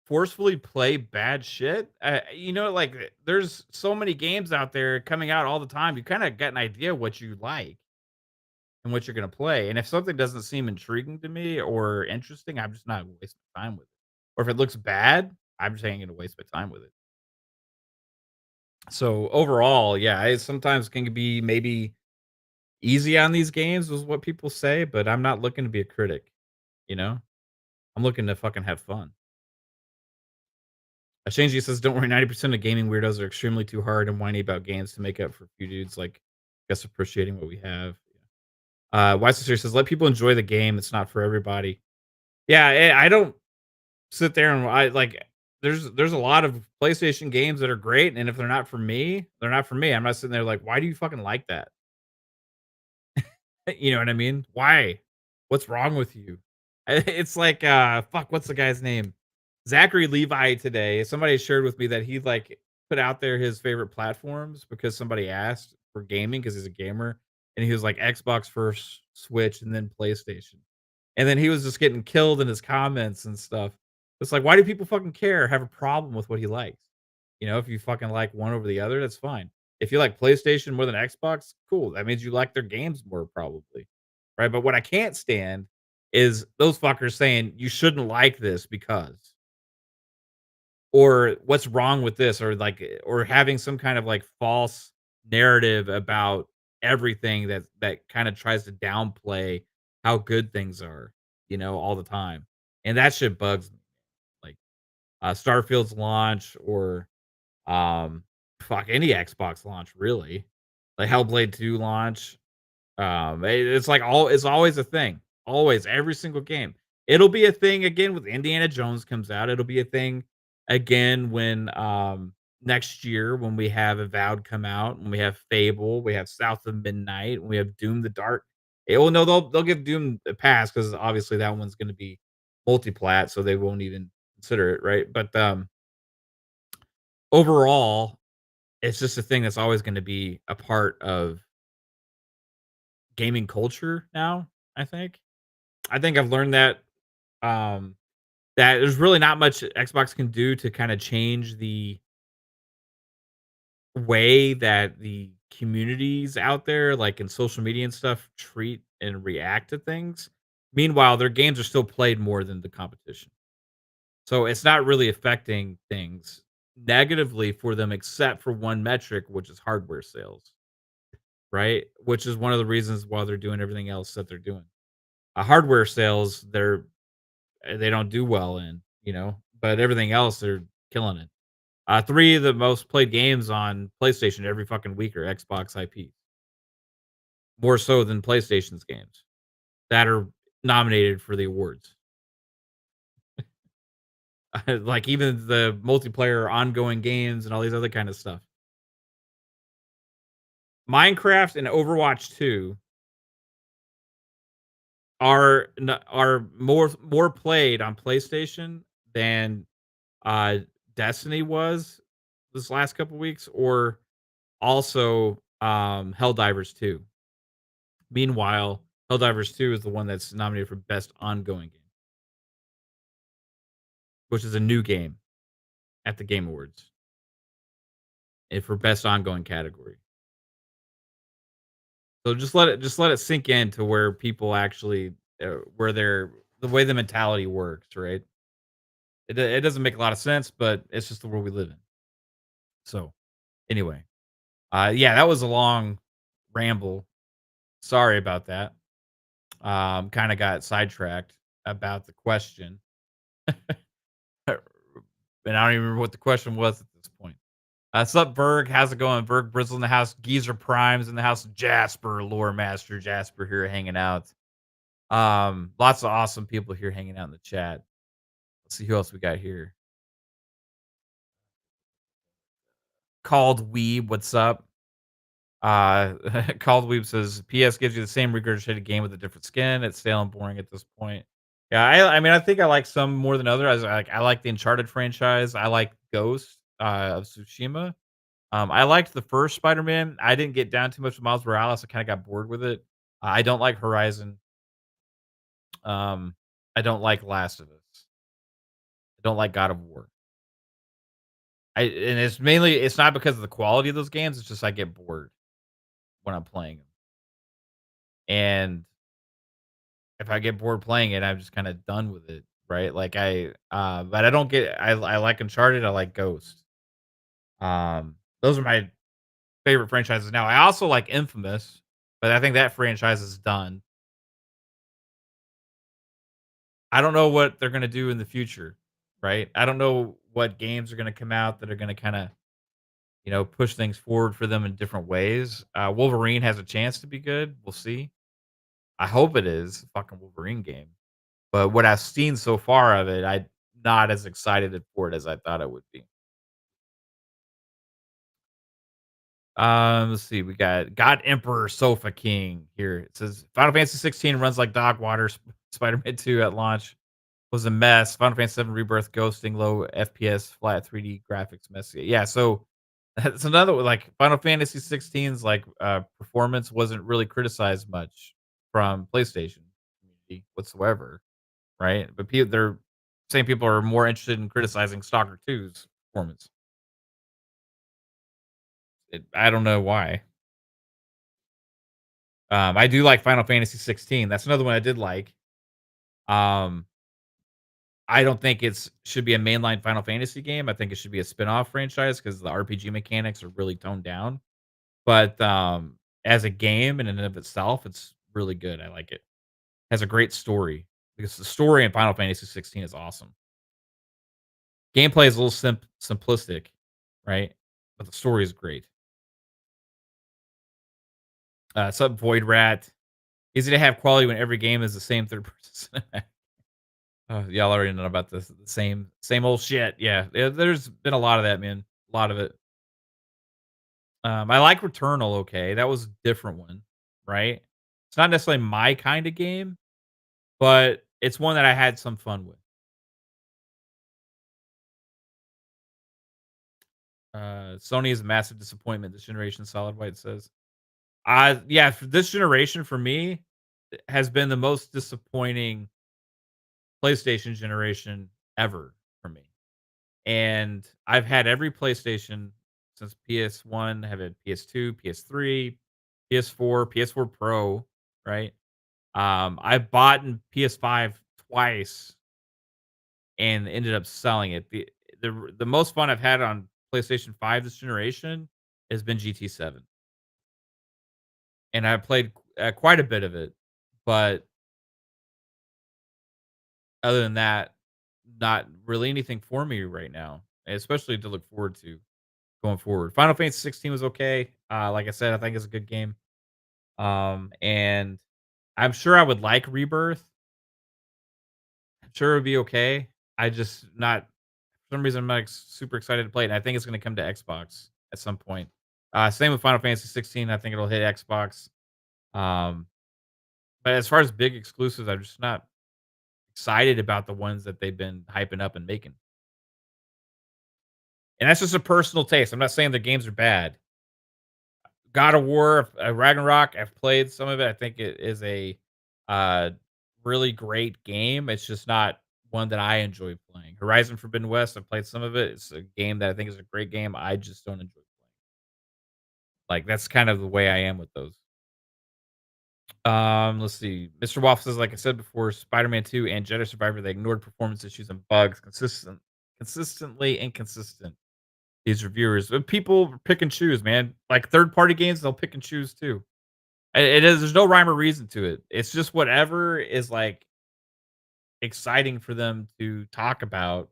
forcefully play bad shit. Like there's so many games out there coming out all the time. You kind of get an idea what you like and what you're gonna play. And if something doesn't seem intriguing to me or interesting, I'm just not wasting time with it. Or if it looks bad, I'm just ain't gonna waste my time with it. So overall, yeah, I sometimes can be maybe easy on these games is what people say, but I'm not looking to be a critic, you know? I'm looking to fucking have fun. Shanji says, "Don't worry, 90% of gaming weirdos are extremely too hard and whiny about games to make up for a few dudes like us appreciating what we have." Wise Sister says, "Let people enjoy the game. It's not for everybody." Yeah, I don't sit there and I like. There's a lot of PlayStation games that are great, and if they're not for me, they're not for me. I'm not sitting there like, why do you fucking like that? You know what I mean? Why? What's wrong with you? It's like, fuck, what's the guy's name? Zachary Levi today. Somebody shared with me that he like put out there his favorite platforms because somebody asked for gaming because he's a gamer, and he was like Xbox first, Switch, and then PlayStation. And then he was just getting killed in his comments and stuff. It's like, why do people fucking care? Have a problem with what he likes? If you fucking like one over the other, that's fine. If you like PlayStation more than Xbox, cool. That means you like their games more, probably. Right. But what I can't stand is those fuckers saying you shouldn't like this because, or what's wrong with this, or like, or having some kind of like false narrative about everything that kind of tries to downplay how good things are, all the time. And that shit bugs me. Like Starfield's launch or fuck any Xbox launch really. Like Hellblade 2 launch. It's always a thing. Always, every single game. It'll be a thing again with Indiana Jones comes out. It'll be a thing again when next year when we have Avowed come out, when we have Fable, we have South of Midnight, when we have Doom the Dark. Oh no, they'll give Doom a pass because obviously that one's gonna be multi-plat, so they won't even consider it, right? But overall, it's just a thing that's always gonna be a part of gaming culture now, I think. I think I've learned um, that there's really not much Xbox can do to kinda change the way that the communities out there, like in social media and stuff, treat and react to things. Meanwhile, their games are still played more than the competition. So it's not really affecting things negatively for them except for one metric, which is hardware sales, right? Which is one of the reasons why they're doing everything else that they're doing. Hardware sales, they don't do well in, but everything else they're killing it. Three of the most played games on PlayStation every fucking week are Xbox IP, more so than PlayStation's games that are nominated for the awards. Like even the multiplayer ongoing games and all these other kind of stuff. Minecraft and Overwatch 2 are more played on PlayStation than uh Destiny was this last couple weeks, or also Helldivers 2. Meanwhile, Helldivers 2 is the one that's nominated for best ongoing game, which is a new game at the Game Awards, and for best ongoing category. So just let it sink in to where people actually where they're the way the mentality works, right? It doesn't make a lot of sense, but it's just the world we live in. So anyway, yeah, that was a long ramble. Sorry about that. Kind of got sidetracked about the question, and I don't even remember what the question was at this point. Sup, Berg? How's it going? Berg Brizzle in the house. Geezer Primes in the house. Jasper, Lore Master Jasper here hanging out. Lots of awesome people here hanging out in the chat. Let's see who else we got here. Called Weeb, what's up? Uh, Called Weeb says PS gives you the same regurgitated game with a different skin. It's stale and boring at this point. Yeah, I mean I think I like some more than others. I like the Uncharted franchise. I like Ghost of Tsushima. I liked the first Spider-Man. I didn't get down too much with Miles Morales. I kind of got bored with it. I don't like Horizon. Um, I don't like Last of Us. I don't like God of War. And it's not because of the quality of those games. It's just I get bored when I'm playing them. And if I get bored playing it, I'm just kind of done with it, right? But I don't get. I like Uncharted. I like Ghost. Those are my favorite franchises now. I also like Infamous, but I think that franchise is done. I don't know what they're gonna do in the future, right? I don't know what games are gonna come out that are gonna kinda, push things forward for them in different ways. Wolverine has a chance to be good. We'll see. I hope it is a fucking Wolverine game. But what I've seen so far of it, I'm not as excited for it as I thought it would be. Let's see. We got God Emperor Sofa King here. It says Final Fantasy 16 runs like dog water. Spider-Man 2 at launch was a mess. Final Fantasy 7 Rebirth ghosting, low FPS, flat 3D graphics, messy. Yeah, so that's another one. Like Final Fantasy 16's performance wasn't really criticized much from PlayStation community whatsoever, right? But they're saying people are more interested in criticizing Stalker 2's performance. I don't know why. I do like Final Fantasy 16. That's another one I did like. Um, I don't think it's should be a mainline Final Fantasy game. I think it should be a spin-off franchise because the RPG mechanics are really toned down. But as a game in and of itself, it's really good. I like it. Has a great story because the story in Final Fantasy 16 is awesome. Gameplay is a little simplistic, right? But the story is great. Sub Void Rat. Easy to have quality when every game is the same third person. Oh, y'all already know about this. The same old shit. Yeah, there's been a lot of that, man. A lot of it. I like Returnal. Okay, that was a different one, right? It's not necessarily my kind of game, but it's one that I had some fun with. Sony is a massive disappointment this generation. Solid White says, yeah, for this generation for me has been the most disappointing PlayStation generation ever for me. And I've had every PlayStation since PS1, have had PS2, PS3, PS4, PS4 Pro, right? I bought in PS5 twice and ended up selling it. The most fun I've had on PlayStation 5 this generation has been GT7. And I played quite a bit of it, but other than that, not really anything for me right now, especially to look forward to. Going forward. Final Fantasy 16 was okay. Like I said, I think it's a good game. And I'm sure I would like Rebirth. I'm sure it would be okay. I just not for some reason I'm not super excited to play it. And I think it's going to come to Xbox at some point. Same with Final Fantasy 16. I think it'll hit Xbox. Um, but as far as big exclusives, I'm just not excited about the ones that they've been hyping up and making. And that's just a personal taste. I'm not saying the games are bad. God of War, Ragnarok, I've played some of it. I think it is a uh, really great game. It's just not one that I enjoy playing. Horizon Forbidden West, I've played some of it. It's a game that I think is a great game. I just don't enjoy playing. Like that's kind of the way I am with those. Let's see. Mr. Waffle says, like I said before, Spider-Man 2 and Jedi Survivor, they ignored performance issues and bugs, consistently inconsistent. These reviewers, but people pick and choose, man. Like third party games, they'll pick and choose too. It is there's no rhyme or reason to it. It's just whatever is, like, exciting for them to talk about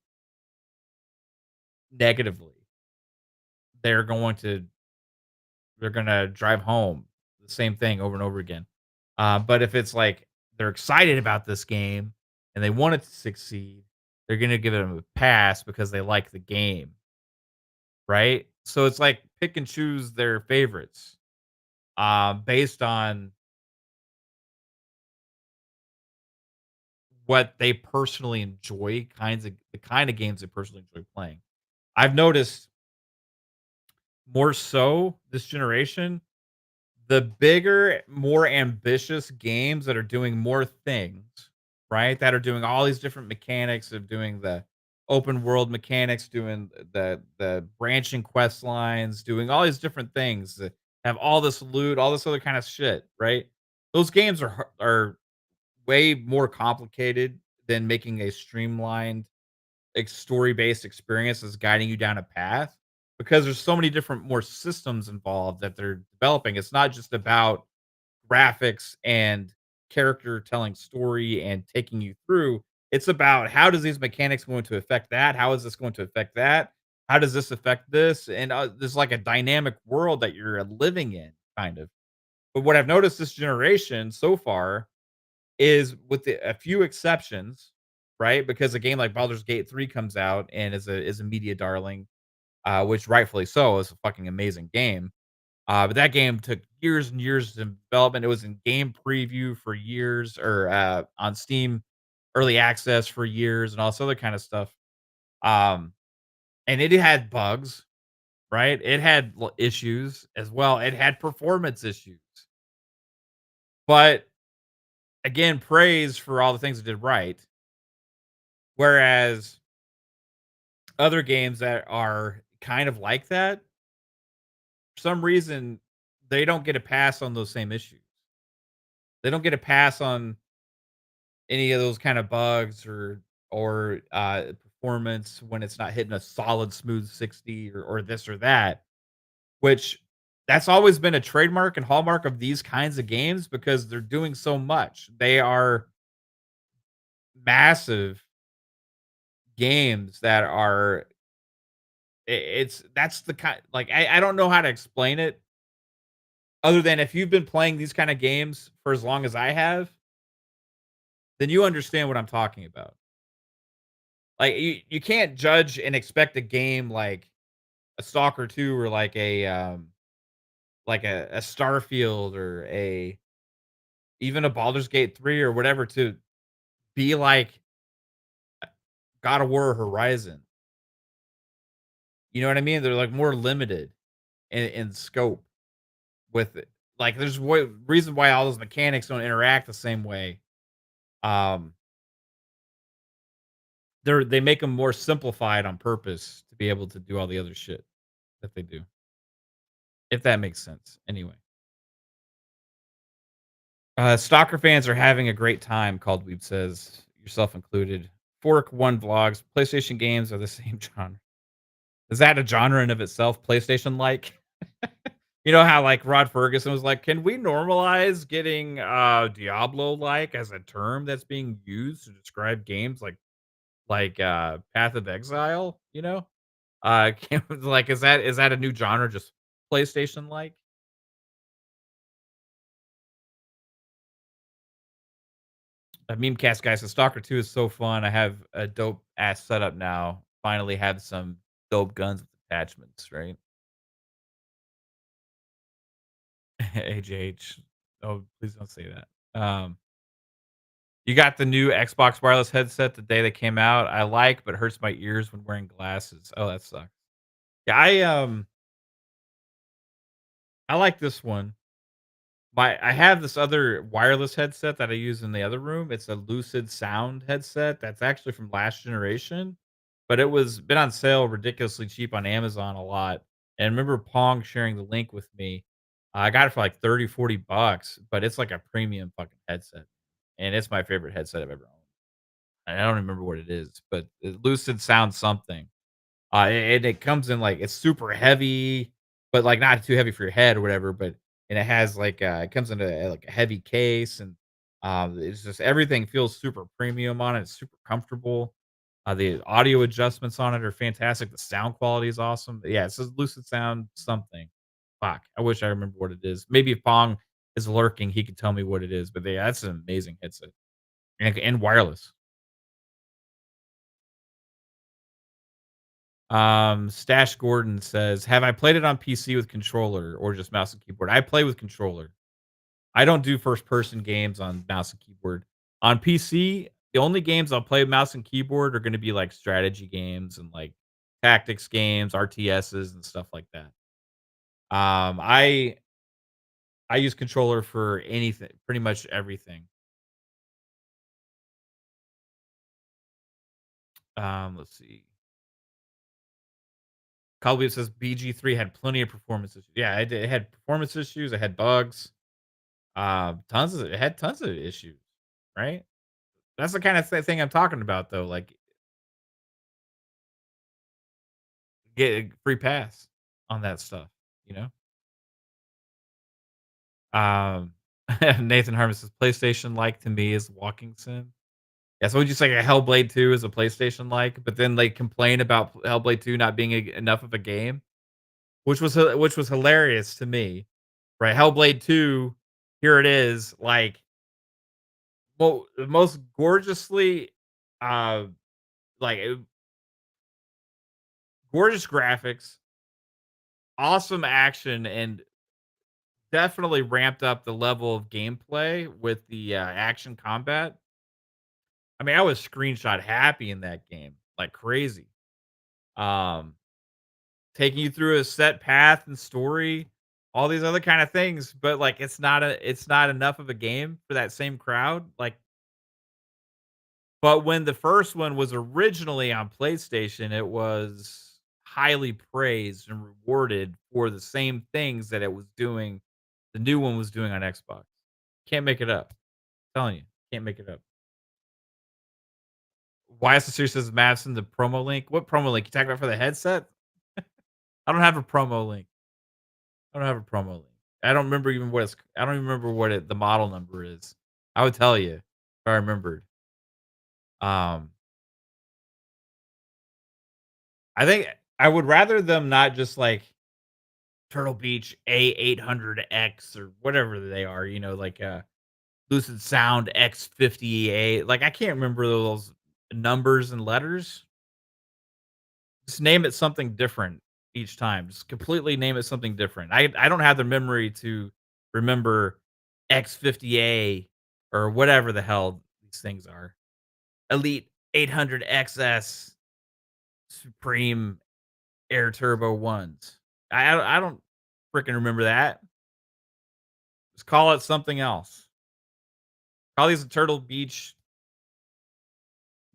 negatively. They're going to they're gonna drive home the same thing over and over again. But if it's, like, they're excited about this game and they want it to succeed, they're gonna give it a pass because they like the game, right? So it's like pick and choose their favorites, based on what they personally enjoy, kinds of the kind of games they personally enjoy playing. I've noticed more so this generation, the bigger, more ambitious games that are doing more things, right? That are doing all these different mechanics of doing the open world mechanics, doing the branching quest lines, doing all these different things that have all this loot, all this other kind of shit, right? Those games are way more complicated than making a streamlined story-based experience is guiding you down a path because there's so many different more systems involved that they're developing. It's not just about graphics and character telling story and taking you through. It's about how does these mechanics going to affect that? How is this going to affect that? How does this affect this? And there's like a dynamic world that you're living in, kind of. But what I've noticed this generation so far is with a few exceptions, right? Because a game like Baldur's Gate 3 comes out and is a media darling, which rightfully so, is a fucking amazing game. But that game took years and years of development. It was in game preview for years or on Steam early access for years and all this other kind of stuff. Um, and it had bugs, right? It had issues as well. It had performance issues. But again, praise for all the things it did right. Whereas other games that are kind of like that, for some reason, they don't get a pass on those same issues. They don't get a pass on any of those kind of bugs or performance when it's not hitting a solid smooth 60 or this or that, which that's always been a trademark and hallmark of these kinds of games because they're doing so much. They are massive games that are it's that's the kind like I don't know how to explain it other than if you've been playing these kind of games for as long as I have, then you understand what I'm talking about. Like you can't judge and expect a game like a Stalker 2 or like a Starfield or a even a Baldur's Gate 3 or whatever to be like God of War Horizon. You know what I mean? They're like more limited in scope with it. Like there's reason why all those mechanics don't interact the same way. Um they make them more simplified on purpose to be able to do all the other shit that they do, if that makes sense. Anyway, Stalker fans are having a great time, Called Weeb says, yourself included. Fork One vlogs, PlayStation games are the same genre. Is that a genre in of itself, PlayStation like? You know how like Rod Ferguson was like, can we normalize getting Diablo like as a term that's being used to describe games like Path of Exile, you know? Can like, is that a new genre, just PlayStation-like? A MemeCast guy says, "Stalker 2 is so fun. I have a dope ass setup now. Finally have some dope guns with attachments," right? AJH. Oh, please don't say that. You got the new Xbox wireless headset the day they came out. I like, but hurts my ears when wearing glasses. Oh, that sucks. Yeah, I like this one. I have this other wireless headset that I use in the other room. It's a Lucid Sound headset that's actually from last generation, but it was been on sale ridiculously cheap on Amazon a lot. And I remember Pong sharing the link with me. I got it for like 30, $40, but it's like a premium fucking headset. And it's my favorite headset I've ever owned. And I don't remember what it is, but Lucid Sound something. And it comes in like it's super heavy, but like not too heavy for your head or whatever. But and it has like it comes in like a heavy case, and it's just everything feels super premium on it. It's super comfortable. The audio adjustments on it are fantastic. The sound quality is awesome. Yeah, it says Lucid Sound something. Fuck, I wish I remember what it is. Maybe if Pong is lurking, he could tell me what it is. But yeah, that's an amazing headset and wireless. Stash Gordon says, "Have I played it on PC with controller or just mouse and keyboard?" I play with controller. I don't do first person games on mouse and keyboard. On PC, the only games I'll play with mouse and keyboard are going to be like strategy games and like tactics games, RTSs and stuff like that. I use controller for anything, pretty much everything. Let's see. Calby says BG3 had plenty of performance issues. Yeah, it had performance issues. It had bugs. It had tons of issues, right? That's the kind of thing I'm talking about, though. Like, get a free pass on that stuff, you know. Um, Nathan Harmon says PlayStation like to me is walking sim. Yeah, so would you say a Hellblade 2 is a PlayStation like, but then they complain about Hellblade 2 not being enough of a game, which was hilarious to me, right? Hellblade 2, here it is, like, well, the most gorgeously, uh, like, gorgeous graphics, awesome action, and definitely ramped up the level of gameplay with the, action combat. I mean, I was screenshot happy in that game, like crazy. Um, Taking you through a set path and story, all these other kind of things, but, like, it's not enough of a game for that same crowd, like, but when the first one was originally on PlayStation, it was highly praised and rewarded for the same things that it was doing the new one was doing on Xbox. Can't make it up. Telling you, can't make it up. Why is the series says Madison the promo link? What promo link? You talking about for the headset? I don't have a promo link. I don't have a promo link. I don't even remember what the model number is. I would tell you if I remembered. Um, I think I would rather them not just like Turtle Beach A800X or whatever they are, like Lucid Sound X50A. Like I can't remember those numbers and letters. Just name it something different each time. Just completely name it something different. I don't have the memory to remember X50A or whatever the hell these things are. Elite 800 XS Supreme Air Turbo ones. I don't freaking remember that. Just call it something else. Call these the Turtle Beach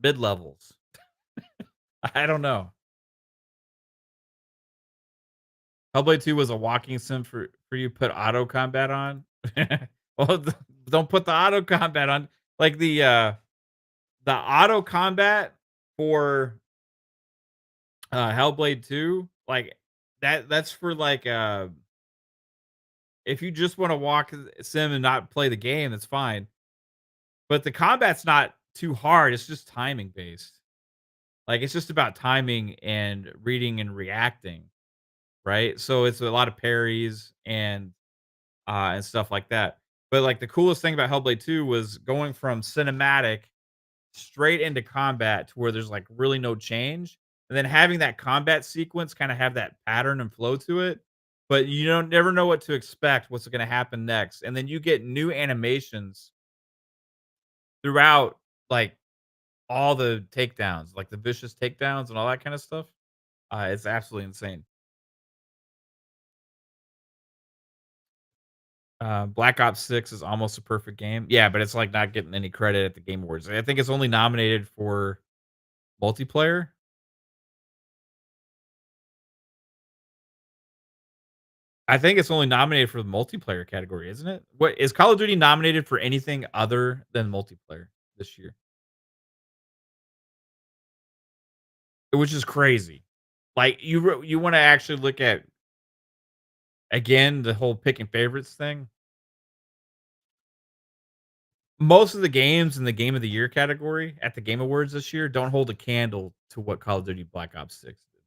mid levels. I don't know. Hellblade 2 was a walking sim for you. Put auto combat on. Well, don't put the auto combat on. Like the auto combat for Hellblade 2, like that's for like if you just want to walk sim and not play the game, that's fine. But the combat's not too hard. It's just timing based. Like it's just about timing and reading and reacting, right? So it's a lot of parries and stuff like that. But like the coolest thing about Hellblade 2 was going from cinematic straight into combat to where there's like really no change. And then having that combat sequence kind of have that pattern and flow to it. But you don't never know what to expect, what's going to happen next. And then you get new animations throughout like all the takedowns, like the vicious takedowns and all that kind of stuff. It's absolutely insane. Black Ops 6 is almost a perfect game. Yeah, but it's like not getting any credit at the Game Awards. I think it's only nominated for multiplayer. I think it's only nominated for the multiplayer category, isn't it? What is Call of Duty nominated for anything other than multiplayer this year? Which is crazy. Like you want to actually look at again the whole picking favorites thing. Most of the games in the game of the year category at the Game Awards this year don't hold a candle to what Call of Duty Black Ops 6 did.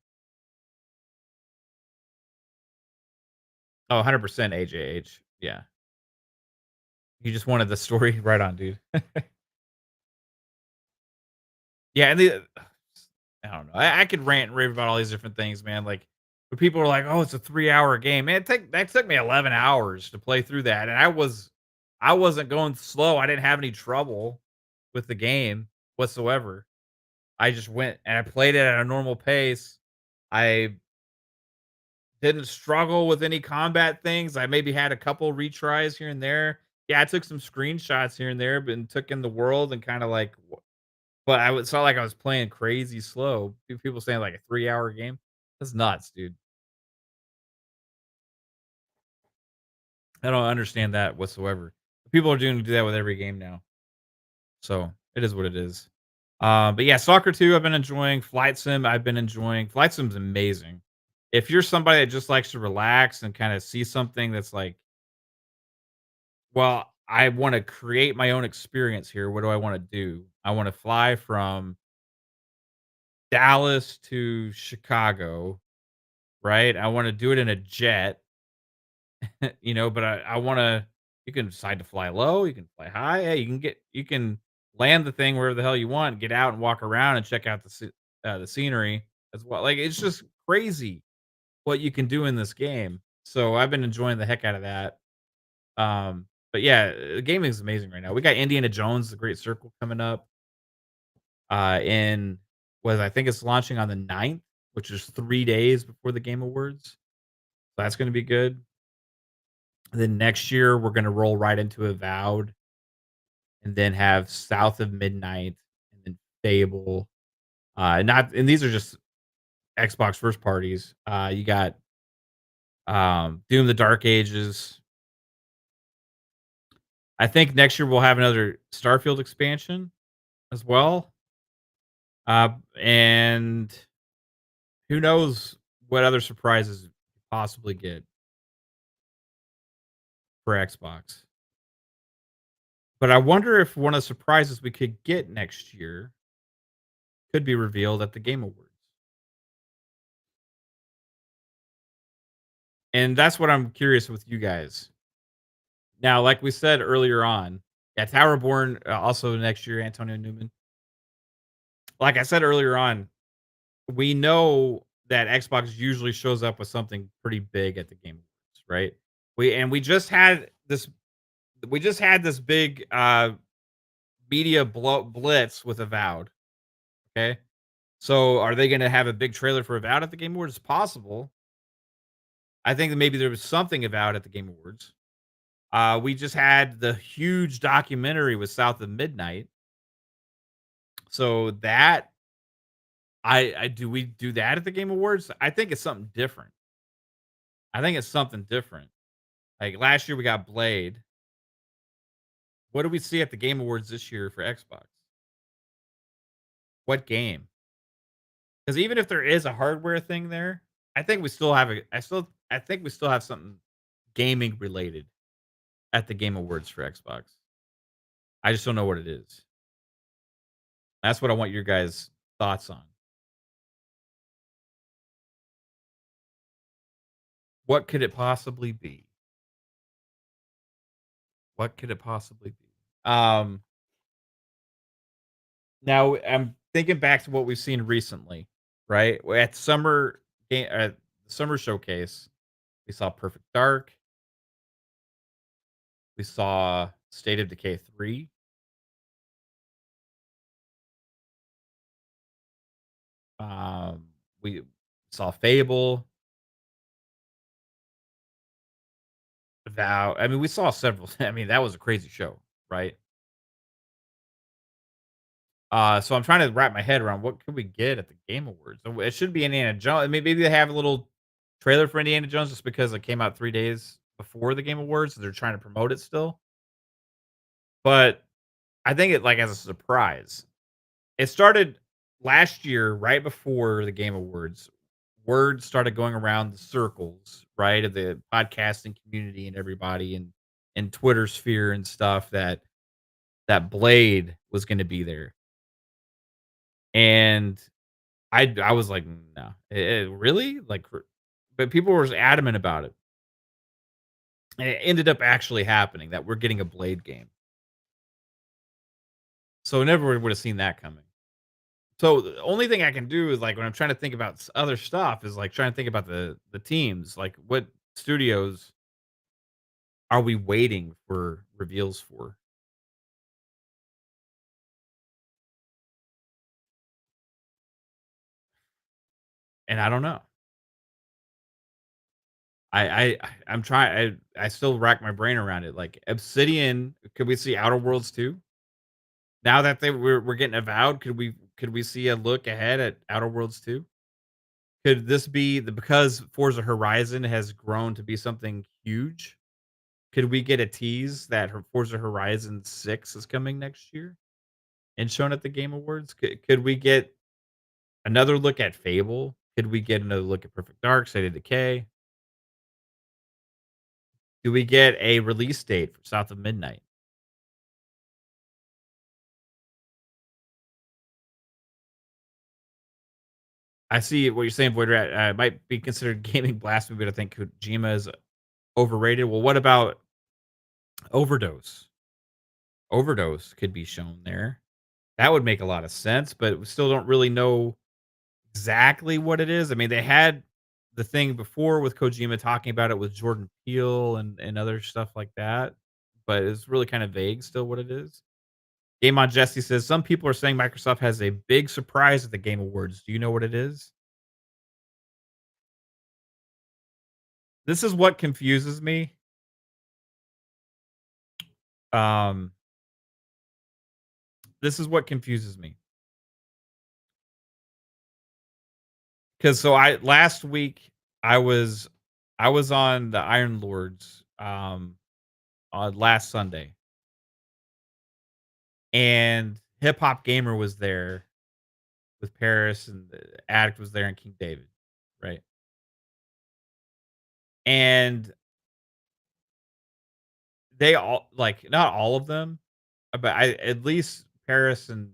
Oh, 100% AJH. Yeah. You just wanted the story right on, dude. Yeah, and the I don't know. I could rant and rave about all these different things, man. Like when people are like, "Oh, it's a 3-hour game." Man, that took me 11 hours to play through that, and I wasn't going slow. I didn't have any trouble with the game whatsoever. I just went and I played it at a normal pace. I didn't struggle with any combat things. I maybe had a couple retries here and there. Yeah, I took some screenshots here and there, but and took in the world and kind of like but I was it's not like I was playing crazy slow. People saying like a 3-hour game. That's nuts, dude. I don't understand that whatsoever. People are doing do that with every game now. So it is what it is. But yeah, Stalker 2, I've been enjoying. Flight Sim, I've been enjoying. Flight Sim's amazing. If you're somebody that just likes to relax and kind of see something that's like, well, I want to create my own experience here. What do I want to do? I want to fly from Dallas to Chicago, right? I want to do it in a jet, but I wanna you can decide to fly low, you can fly high, yeah, you can land the thing wherever the hell you want, get out and walk around and check out the scenery as well. Like, it's just crazy what you can do in this game. So, I've been enjoying the heck out of that. But yeah, the gaming is amazing right now. We got Indiana Jones: The Great Circle coming up, in I think it's launching on the 9th, which is 3 days before the Game Awards. So that's gonna be good. Then next year, we're gonna roll right into Avowed, and then have South of Midnight, and then Fable. Not and these are just Xbox first parties. You got Doom: The Dark Ages. I think next year we'll have another Starfield expansion as well. And who knows what other surprises you possibly get for Xbox. But I wonder if one of the surprises we could get next year could be revealed at the Game Awards. And that's what I'm curious with you guys. Now, like we said earlier on, yeah, Towerborn, also next year, Antonio Newman. Like I said earlier on, we know that Xbox usually shows up with something pretty big at the Game Awards, right? We just had this big media blitz with Avowed. Okay. So are they gonna have a big trailer for Avowed at the Game Awards? It's possible. I think that maybe there was something Avowed at the Game Awards. We just had the huge documentary with South of Midnight. So that I do we do that at the Game Awards? I think it's something different. I think it's something different. Like last year we got Blade. What do we see at the Game Awards this year for Xbox? What game? Because even if there is a hardware thing there, I think we still have I think we still have something gaming related at the Game Awards for Xbox. I just don't know what it is. That's what I want your guys' thoughts on. What could it possibly be? What could it possibly be? Um, Now I'm thinking back to what we've seen recently, right? At summer showcase, we saw Perfect Dark, we saw State of Decay 3, um, we saw Fable, Vow. I mean, we saw several. I mean, that was a crazy show, right? So I'm trying to wrap my head around what could we get at the Game Awards. So it should be Indiana Jones. I mean, maybe they have a little trailer for Indiana Jones just because it came out 3 days before the Game Awards. So they're trying to promote it still. But I think it like as a surprise. It started last year, right before the Game Awards. Word started going around the circles, right, of the podcasting community and everybody and Twitter sphere and stuff that Blade was going to be there. And I was like, "No, really?" Like, but people were adamant about it. And it ended up actually happening that we're getting a Blade game. So never would have seen that coming. So the only thing I can do is like when I'm trying to think about other stuff is like trying to think about the teams, like what studios are we waiting for reveals for? And I don't know. I'm trying. I still rack my brain around it. Like Obsidian, could we see Outer Worlds too? Now that we're getting Avowed, could we see a look ahead at Outer Worlds too? Could this be because Forza Horizon has grown to be something huge? Could we get a tease that Forza Horizon 6 is coming next year and shown at the Game Awards? Could we get another look at Fable? Could we get another look at Perfect Dark, State of Decay? Do we get a release date for South of Midnight? I see what you're saying, Void Rat. It might be considered gaming blasphemy, but I think Kojima is overrated. Well, what about Overdose? Overdose could be shown there. That would make a lot of sense, but we still don't really know exactly what it is. I mean, they had the thing before with Kojima talking about it with Jordan Peele and other stuff like that, but it's really kind of vague still what it is. Game on Jesse says some people are saying Microsoft has a big surprise at the Game Awards. Do you know what it is? This is what confuses me. Um, this is what confuses me because so I last week I was I was on the Iron Lords on last Sunday, and Hip Hop Gamer was there with Paris, and the Addict was there, and King David, right? And they all like not all of them, but I at least Paris and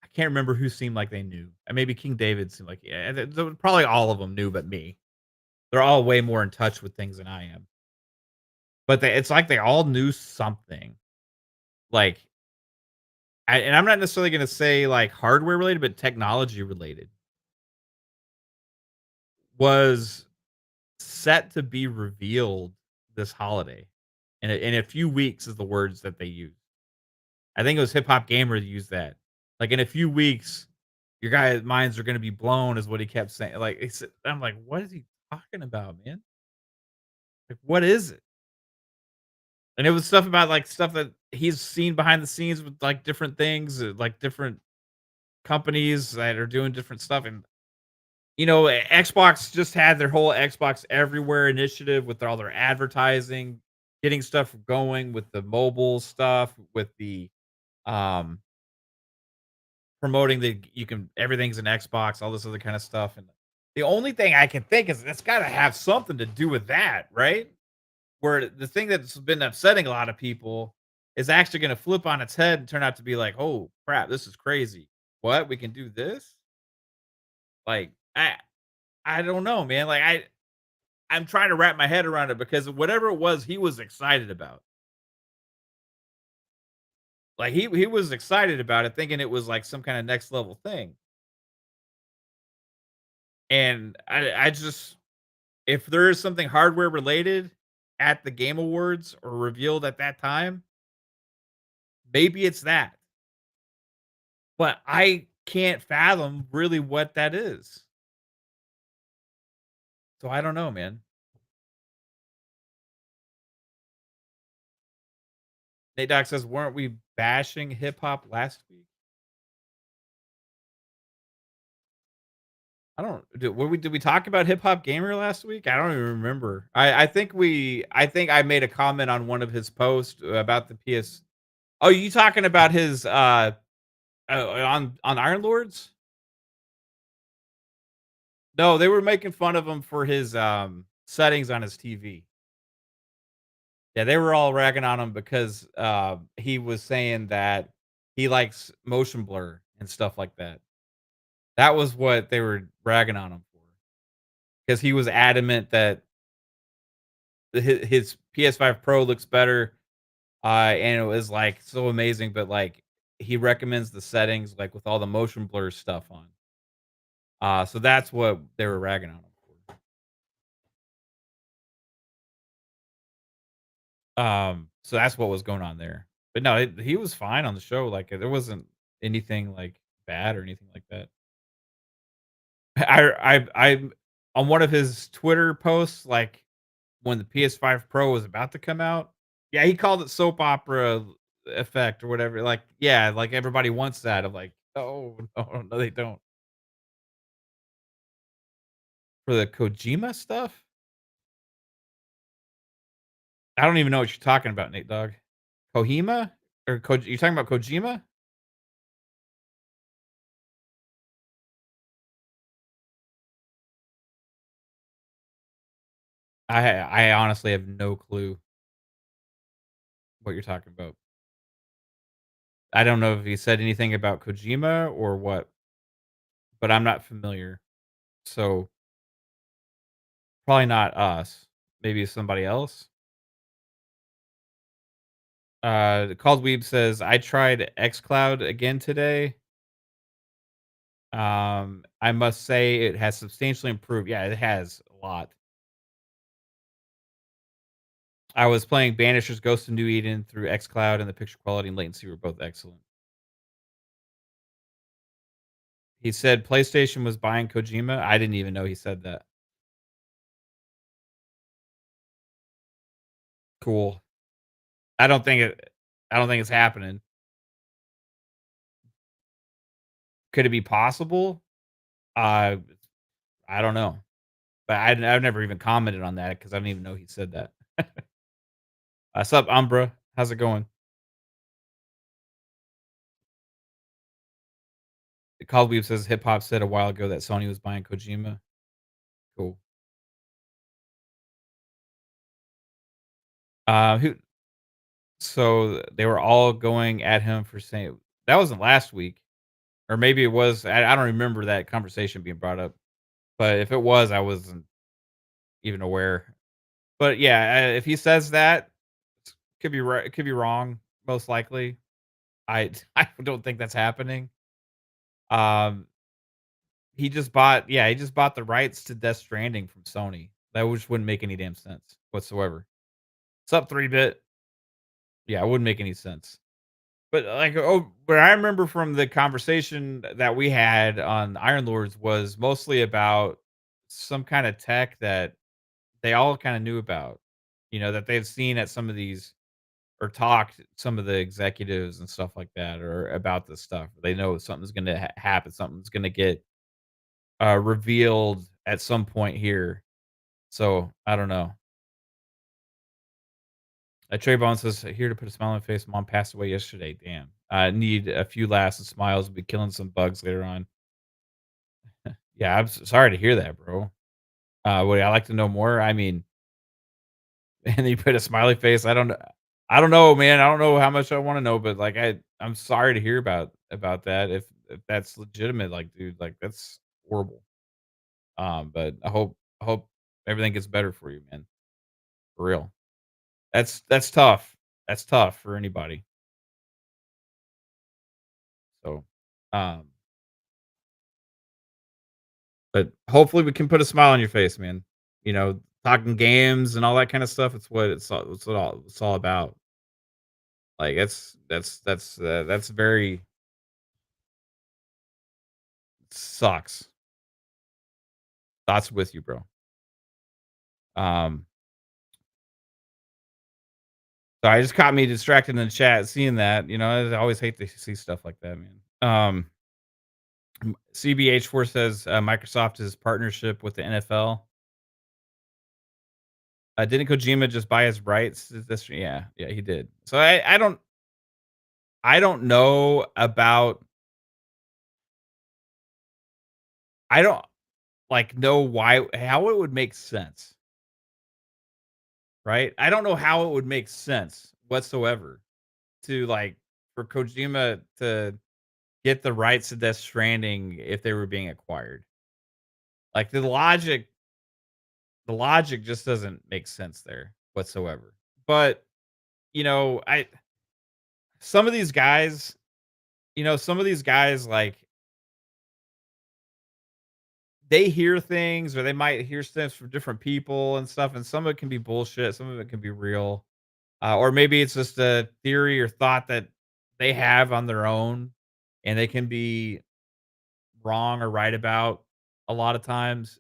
I can't remember who seemed like they knew. Maybe King David seemed like yeah, probably all of them knew, but me. They're all way more in touch with things than I am. But it's like they all knew something. Like, and I'm not necessarily going to say like hardware related, but technology related was set to be revealed this holiday. In a few weeks is the words that they use. I think it was Hip Hop Gamer that used that. Like in a few weeks, your guys' minds are going to be blown, is what he kept saying. Like I'm like, what is he talking about, man? Like, what is it? And it was stuff about like stuff that he's seen behind the scenes with like different things, like different companies that are doing different stuff. And Xbox just had their whole Xbox Everywhere initiative with all their advertising, getting stuff going with the mobile stuff, with the um promoting the you can everything's an Xbox, all this other kind of stuff. And the only thing I can think is that's got to have something to do with that, right? Where the thing that's been upsetting a lot of people is actually going to flip on its head and turn out to be like, oh crap, this is crazy. What, we can do this? Like I don't know, man. Like I'm trying to wrap my head around it because whatever it was, he was excited about. Like he was excited about it, thinking it was like some kind of next level thing. And I just if there is something hardware related at the Game Awards or revealed at that time, maybe it's that. But I can't fathom really what that is. So I don't know, man. Nate Doc says, weren't we bashing hip hop last week? I don't did we talk about Hip Hop Gamer last week? I don't even remember. I think I made a comment on one of his posts about the PS. Oh, you talking about his on Iron Lords? No, they were making fun of him for his settings on his TV. Yeah, they were all ragging on him because he was saying that he likes motion blur and stuff like that. That was what they were bragging on him for. Because he was adamant that his PS5 Pro looks better, and it was, like, so amazing, but, like, he recommends the settings, like, with all the motion blur stuff on. So that's what they were ragging on him for. So that's what was going on there. But no, he was fine on the show, like, there wasn't anything, like, bad or anything like that. I on one of his Twitter posts, like, when the PS5 Pro was about to come out, yeah, he called it soap opera effect or whatever, like, yeah, like, everybody wants that. I'm like, "Oh, no, no, they don't." For the Kojima stuff? I don't even know what you're talking about, Nate Dogg. Kohima? Or you talking about Kojima? I honestly have no clue what you're talking about. I don't know if he said anything about Kojima or what, but I'm not familiar. So, probably not us. Maybe somebody else? Called Weeb says, "I tried xCloud again today. I must say it has substantially improved." Yeah, it has a lot. I was playing Banishers Ghost of New Eden through xCloud, and the picture quality and latency were both excellent. He said PlayStation was buying Kojima. I didn't even know he said that. Cool. I don't think it I don't think it's happening. Could it be possible? Uh, I don't know, but I've never even commented on that because I didn't even know he said that. Sup, Umbra? How's it going? Caldweave says hip hop said a while ago that Sony was buying Kojima. Cool. Who? So they were all going at him for saying that wasn't last week, or maybe it was. I don't remember that conversation being brought up, but if it was, I wasn't even aware. But yeah, if he says that, could be right, it could be wrong. Most likely, I I don't think that's happening. Um, he just bought the rights to Death Stranding from Sony. That just wouldn't make any damn sense whatsoever. Sup, 3-bit? Yeah, it wouldn't make any sense. But, like, what I remember from the conversation that we had on Iron Lords was mostly about some kinda tech that they all kinda knew about, that they've seen at some of these or talked to some of the executives and stuff like that or about this stuff. They know something's gonna happen, something's gonna get, revealed at some point here. So, I don't know. Trayvon says, "Here to put a smile on my face. Mom passed away yesterday. Damn. I need a few laughs and smiles. Will be killing some bugs later on." Yeah, I'm sorry to hear that, bro. Would I like to know more? I mean, and you put a smiley face. I don't know. I don't know, man. I don't know how much I want to know, but like, I'm sorry to hear about that. If that's legitimate, like, dude, like that's horrible. But I hope everything gets better for you, man. For real. That's tough. That's tough for anybody. So, um, but hopefully we can put a smile on your face, man. Talking games and all that kind of stuff. It's all about. Like that's very sucks. Thoughts with you, bro. Um, so I just caught me distracted in the chat seeing that. I always hate to see stuff like that, man. CBH4 says Microsoft is partnership with the NFL. Didn't Kojima just buy his rights? Yeah, yeah, he did. So I don't know about I don't like know why how it would make sense, right? I don't know how it would make sense whatsoever to like for Kojima to get the rights to Death Stranding if they were being acquired. Like the logic just doesn't make sense there. whatsoever. But, I some of these guys, some of these guys, like, they hear things or they might hear stuff from different people and stuff, and some of it can be bullshit, some of it can be real. Or maybe it's just a theory or thought that they have on their own, and they can be wrong or right about a lot of times.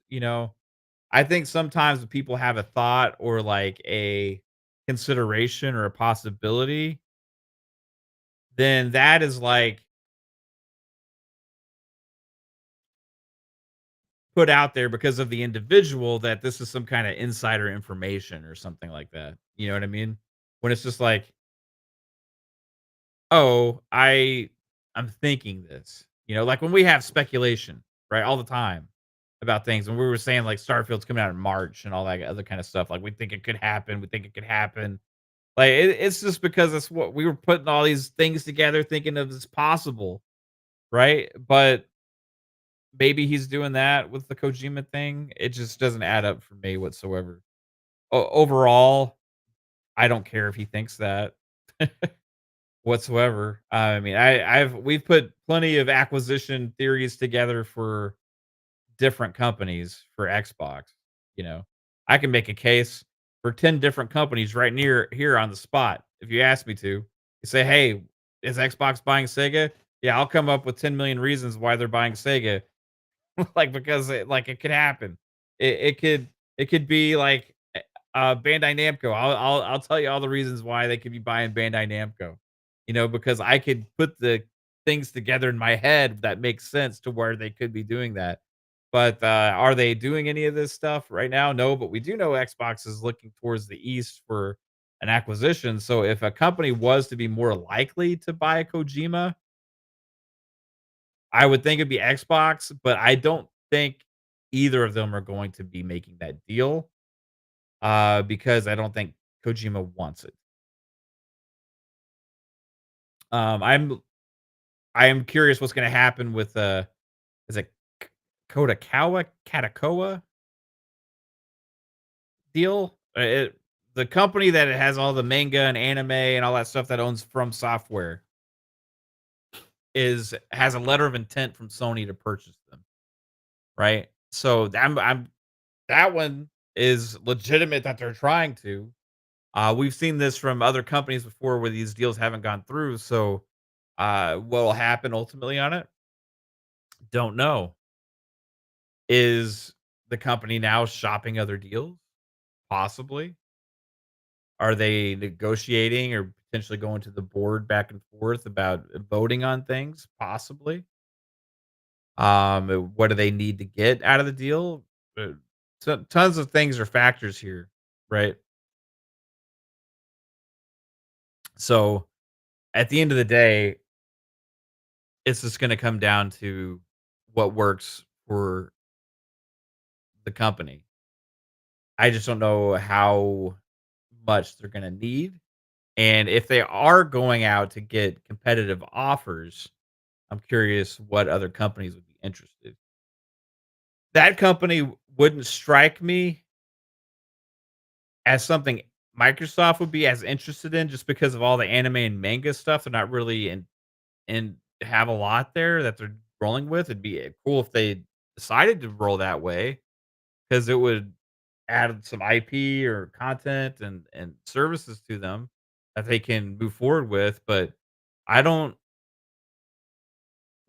I think sometimes when people have a thought or like a consideration or a possibility, then that is like put out there because of the individual that this is some kind of insider information or something like that. You know what I mean? When it's just like, "Oh, I'm thinking this." Like when we have speculation, right, all the time about things, and we were saying like Starfield's coming out in March and all that other kind of stuff. Like we think it could happen. We think it could happen. Like it's just because it's what we were putting all these things together, thinking of as possible, right? But maybe he's doing that with the Kojima thing. It just doesn't add up for me whatsoever. Overall, I don't care if he thinks that whatsoever. I mean, we've put plenty of acquisition theories together for different companies for Xbox. You know, I can make a case for 10 different companies right near here on the spot if you ask me to. You say, "Hey, is Xbox buying Sega?" Yeah, I'll come up with 10 million reasons why they're buying Sega. Like, because it could happen. It could be like, Bandai Namco. I'll tell you all the reasons why they could be buying Bandai Namco, because I could put the things together in my head that makes sense to where they could be doing that. But, are they doing any of this stuff right now? No, but we do know Xbox is looking towards the east for an acquisition. So if a company was to be more likely to buy Kojima, I would think it'd be Xbox, but I don't think either of them are going to be making that deal, because I don't think Kojima wants it. I am curious what's gonna happen with, is it Katakawa deal? The company that has all the manga and anime and all that stuff that owns From Software has a letter of intent from Sony to purchase them, right? So I'm that one is legitimate that they're trying to. We've seen this from other companies before where these deals haven't gone through. So, what will happen ultimately on it? Don't know. Is the company now shopping other deals? Possibly. Are they negotiating or potentially going to the board back and forth about voting on things? Possibly. What do they need to get out of the deal? Tons of things are factors here, right? So at the end of the day, it's just gonna come down to what works for the company. I just don't know how much they're gonna need, and if they are going out to get competitive offers, I'm curious what other companies would be interested. That company wouldn't strike me as something Microsoft would be as interested in just because of all the anime and manga stuff. They're not really and have a lot there that they're rolling with. It'd be cool if they decided to roll that way, because it would add some IP or content and services to them that they can move forward with, but I don't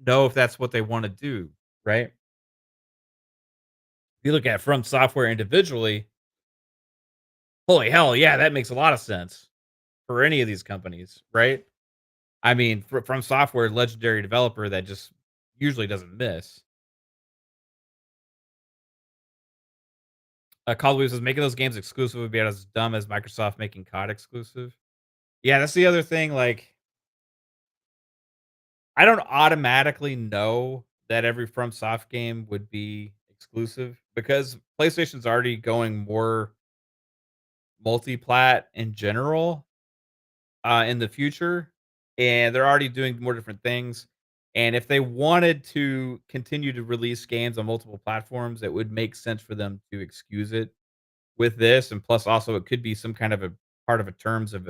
know if that's what they wanna do, right? If you look at From Software individually, holy hell, yeah, that makes a lot of sense for any of these companies, right? I mean, From Software, legendary developer that just usually doesn't miss. Call of Duty says making those games exclusive would be as dumb as Microsoft making COD exclusive. Yeah, that's the other thing, like, I don't automatically know that every FromSoft game would be exclusive because PlayStation's already going more multi-plat in general, in the future, and they're already doing more different things, and if they wanted to continue to release games on multiple platforms, it would make sense for them to excuse it with this, and plus also it could be some kind of a part of a terms of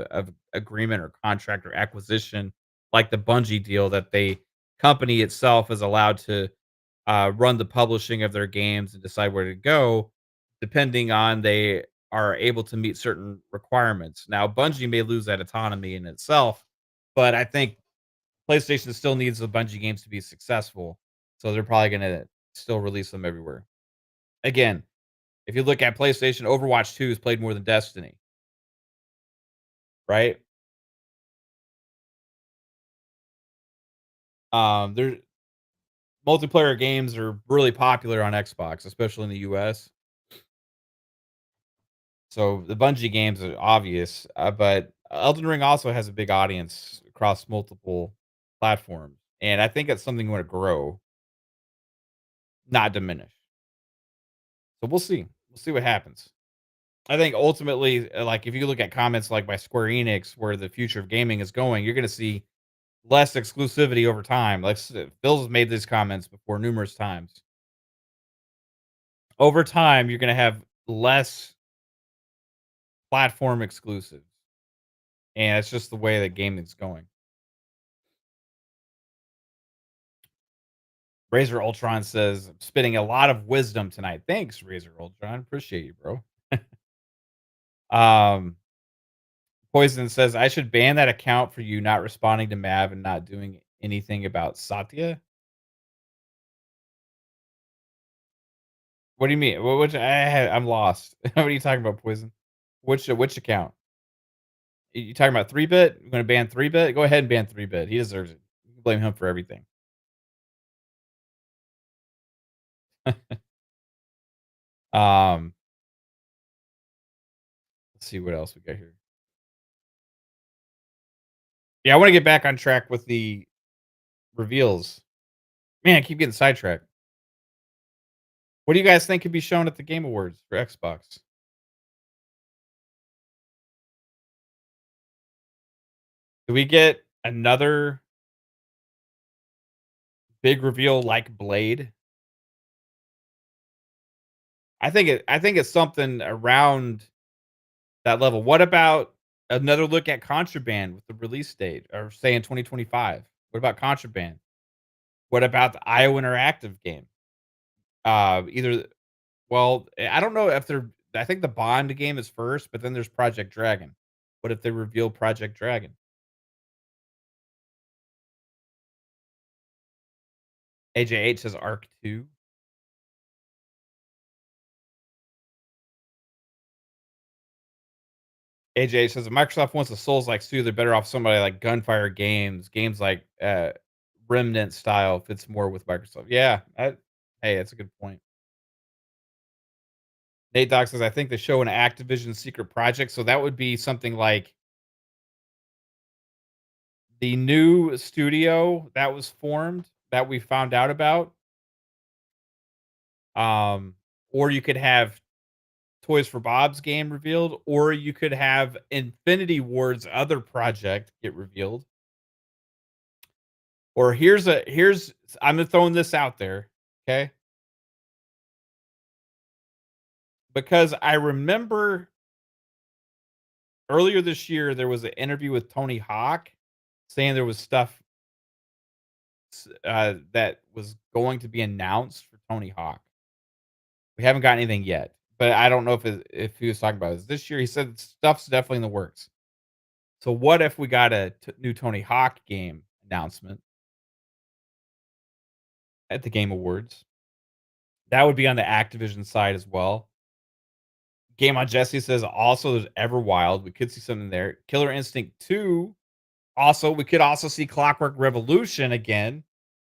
agreement or contract or acquisition, like the Bungie deal that they company itself is allowed to run the publishing of their games and decide where to go, depending on they are able to meet certain requirements. Now, Bungie may lose that autonomy in itself, but I think PlayStation still needs the Bungie games to be successful, so they're probably gonna still release them everywhere. Again, if you look at PlayStation, Overwatch 2 is played more than Destiny, right? Their multiplayer games are really popular on Xbox, especially in the US. So the Bungie games are obvious, but Elden Ring also has a big audience across multiple platforms, and I think it's something going to grow, not diminish. So we'll see. We'll see what happens. I think ultimately, like if you look at comments like by Square Enix, where the future of gaming is going, you're going to see less exclusivity over time. Like Phil's made these comments before numerous times. Over time, you're going to have less platform exclusives, and it's just the way that gaming's going. Razor Ultron says, spitting a lot of wisdom tonight. Thanks, Razor Ultron. Appreciate you, bro. Um, Poison says, I should ban that account for you not responding to Mav and not doing anything about Satya. What do you mean? I'm lost. What are you talking about, Poison? Which account? You talking about 3-bit? You gonna ban 3-bit? Go ahead and ban 3-bit. He deserves it. You can blame him for everything. Um, let's see what else we got here. Yeah, I want to get back on track with the reveals. Man, I keep getting sidetracked. What do you guys think could be shown at the Game Awards for Xbox? Do we get another big reveal like Blade? I think it's something around that level. What about another look at Contraband with the release date or say in 2025? What about Contraband? What about the IO Interactive game? Either well, I don't know if they're I think the Bond game is first, but then there's Project Dragon. What if they reveal Project Dragon? AJH says Arc 2. AJ says, "If Microsoft wants a Souls-like suit, they're better off somebody like Gunfire Games. Games like, Remnant style fits more with Microsoft." Yeah, hey, that's a good point. Nate Dogg says, "I think they show an Activision secret project," so that would be something like the new studio that was formed that we found out about, um, or you could have Toys for Bob's game revealed, or you could have Infinity Ward's other project get revealed. Or here's I'm throwing this out there, okay? Because I remember earlier this year there was an interview with Tony Hawk saying there was stuff that was going to be announced for Tony Hawk. We haven't got anything yet, but I don't know if he was talking about it this year. He said stuff's definitely in the works. So what if we got a new Tony Hawk game announcement at the Game Awards? That would be on the Activision side as well. Game on Jesse says also there's Everwild. We could see something there. Killer Instinct 2. Also, we could also see Clockwork Revolution again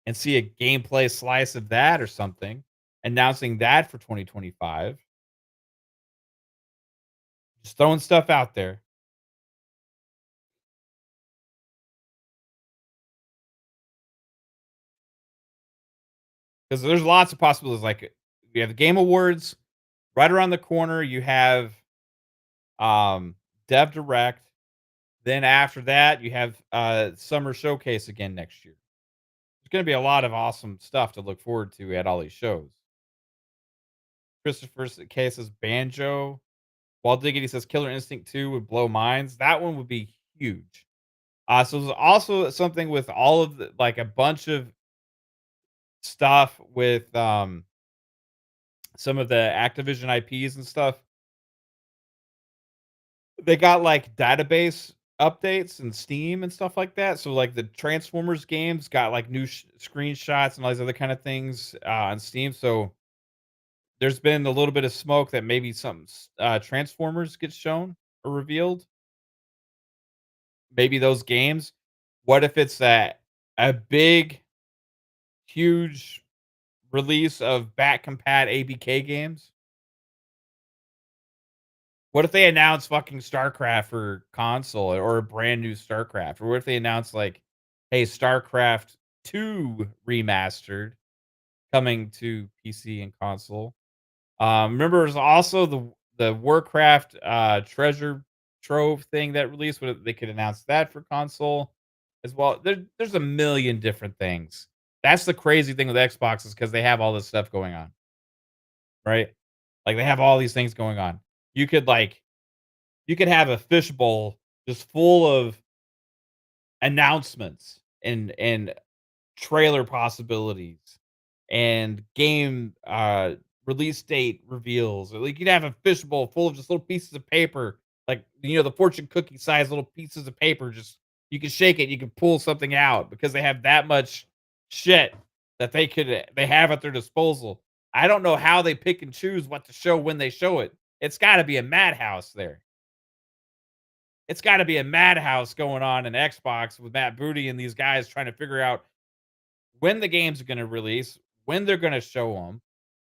and see a gameplay slice of that or something. Announcing that for 2025. Just throwing stuff out there. Because there's lots of possibilities. Like you have the Game Awards right around the corner. You have Dev Direct. Then after that, you have Summer Showcase again next year. There's going to be a lot of awesome stuff to look forward to at all these shows. Christopher K says Banjo. Walt Diggity says Killer Instinct 2 would blow minds. That one would be huge. So there's also something with all of the like a bunch of stuff with some of the Activision IPs and stuff. They got like database updates and Steam and stuff like that. So like the Transformers games got like new screenshots and all these other kind of things on Steam. So there's been a little bit of smoke that maybe some Transformers gets shown or revealed. Maybe those games. What if it's a big, huge release of back compat ABK games? What if they announce fucking StarCraft for console or a brand new StarCraft? Or what if they announce like, hey, StarCraft 2 remastered coming to PC and console? Remember, there's also the Warcraft treasure trove thing that released. What if they could announce that for console as well? There's a million different things. That's the crazy thing with Xbox is because they have all this stuff going on, right? Like they have all these things going on. You could like you could have a fishbowl just full of announcements and trailer possibilities and game release date reveals. Or like you'd have a fishbowl full of just little pieces of paper, like the fortune cookie size little pieces of paper. Just you can shake it, you can pull something out because they have that much shit that they have at their disposal. I don't know how they pick and choose what to show when they show it. It's got to be a madhouse there. It's got to be a madhouse going on in Xbox with Matt Booty and these guys trying to figure out when the games are going to release, when they're going to show them,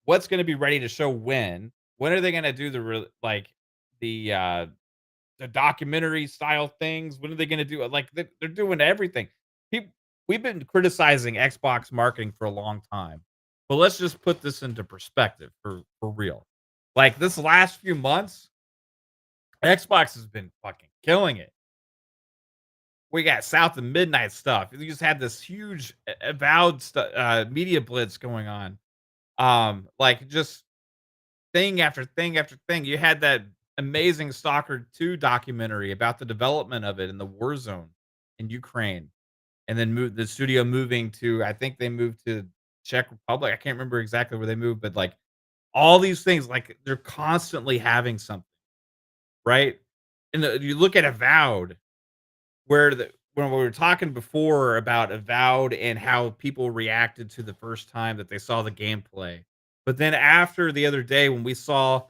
what's going to be ready to show when are they going to do the the documentary style things? When are they going to do it? Like they're doing everything. People, we've been criticizing Xbox marketing for a long time, but let's just put this into perspective for real. Like this last few months, Xbox has been fucking killing it. We got South and Midnight stuff. You just had this huge Avowed media blitz going on. Like just thing after thing after thing. You had that amazing Stalker 2 documentary about the development of it in the war zone in Ukraine, and then the studio moving to I think they moved to Czech Republic. I can't remember exactly where they moved, but like all these things, like they're constantly having something, right? And you look at Avowed, when we were talking before about Avowed and how people reacted to the first time that they saw the gameplay. But then after the other day when we saw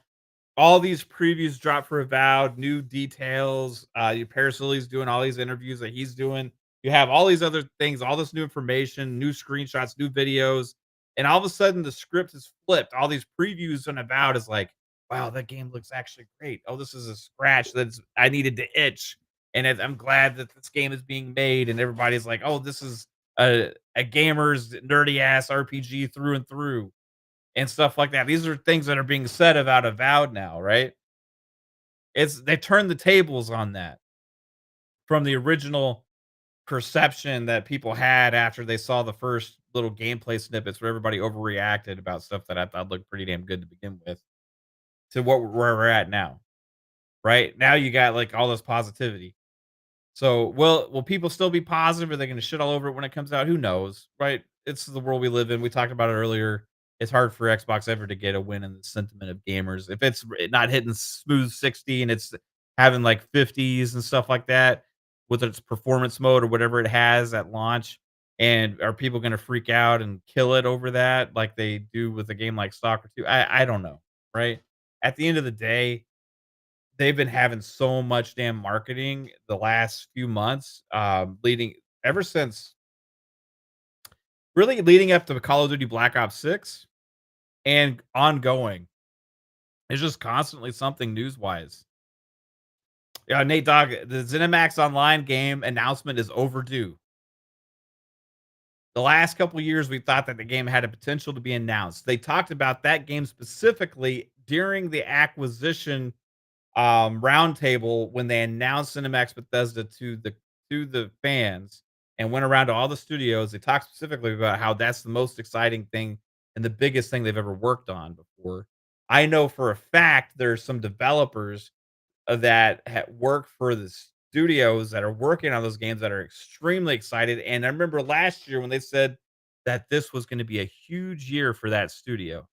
all these previews drop for Avowed, new details, your Parasilly's doing all these interviews that he's doing. You have all these other things, all this new information, new screenshots, new videos, and all of a sudden the script is flipped. All these previews on Avowed is like, wow, that game looks actually great. Oh, this is a scratch that's I needed to itch, and I'm glad that this game is being made. And everybody's like, oh, this is a gamer's nerdy ass RPG through and through and stuff like that. These are things that are being said about Avowed now, right? It's they turned the tables on that from the original perception that people had after they saw the first little gameplay snippets where everybody overreacted about stuff that I thought looked pretty damn good to begin with to where we're at now. Right? Now you got like all this positivity. So, will people still be positive? Are they gonna shit all over it when it comes out? Who knows, right? It's the world we live in. We talked about it earlier. It's hard for Xbox ever to get a win in the sentiment of gamers. If it's not hitting smooth 60 and it's having like 50s and stuff like that with its performance mode or whatever it has at launch, and are people gonna freak out and kill it over that like they do with a game like Stalker 2? I don't know, right? At the end of the day, they've been having so much damn marketing the last few months, leading ever since really leading up to Call of Duty Black Ops 6 and ongoing. It's just constantly something news-wise. Yeah, Nate Dogg, the ZeniMax Online game announcement is overdue. The last couple of years, we thought that the game had a potential to be announced. They talked about that game specifically during the acquisition roundtable when they announced Cinemax Bethesda to the fans and went around to all the studios. They talked specifically about how that's the most exciting thing and the biggest thing they've ever worked on before. I know for a fact there's some developers that work for the studios that are working on those games that are extremely excited. And I remember last year when they said that this was going to be a huge year for that studio.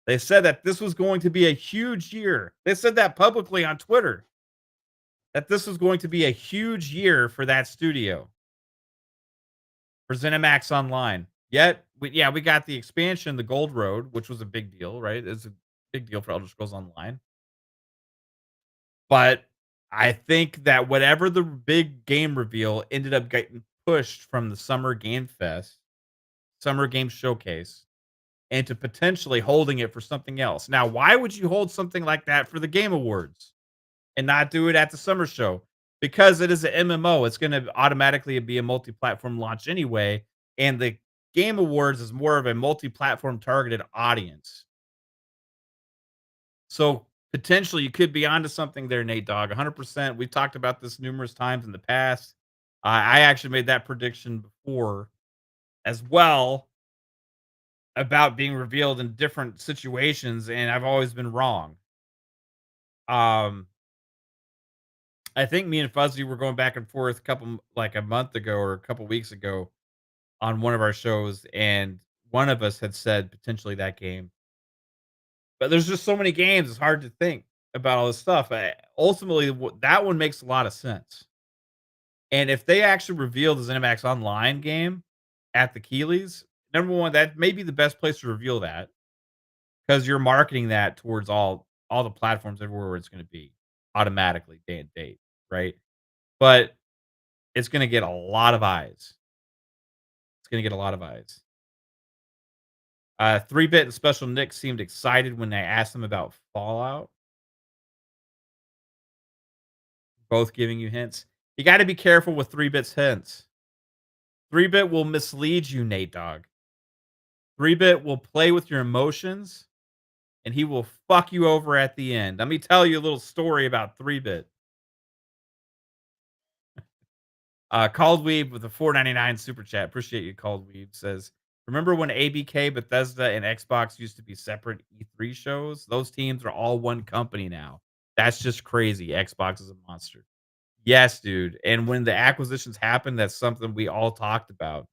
They said that this was going to be a huge year. They said that publicly on Twitter that this was going to be a huge year for that studio for ZeniMax Online. Yet, we got the expansion, the Gold Road, which was a big deal, right? It's a big deal for Elder Scrolls Online. But I think that whatever the big game reveal ended up getting pushed from the Summer Game Fest, Summer Game Showcase, into potentially holding it for something else. Now, why would you hold something like that for the Game Awards and not do it at the Summer Show? Because it is an MMO, it's going to automatically be a multi-platform launch anyway, and the Game Awards is more of a multi-platform targeted audience. So, potentially, you could be onto something there, Nate Dogg, 100%. We've talked about this numerous times in the past. I actually made that prediction before as well about being revealed in different situations, and I've always been wrong. Um, I think me and Fuzzy were going back and forth like a month ago or a couple weeks ago on one of our shows, and one of us had said potentially that game. But there's just so many games, it's hard to think about all this stuff. Ultimately, that one makes a lot of sense. And if they actually reveal the ZeniMax Online game at the Keeleys, number one, that may be the best place to reveal that because you're marketing that towards all the platforms everywhere where it's going to be automatically day and date, right? But it's going to get a lot of eyes. It's going to get a lot of eyes. 3-Bit and Special Nick seemed excited when I asked them about Fallout, both giving you hints. You got to be careful with 3-Bit's hints. 3-Bit will mislead you, Nate Dogg. 3-Bit will play with your emotions and he will fuck you over at the end. Let me tell you a little story about 3-Bit. Called Weeb with a 4.99 super chat. Appreciate you, Called Weeb. Says, remember when ABK, Bethesda, and Xbox used to be separate E3 shows? Those teams are all one company now. That's just crazy. Xbox is a monster. Yes, dude. And when the acquisitions happened, that's something we all talked about.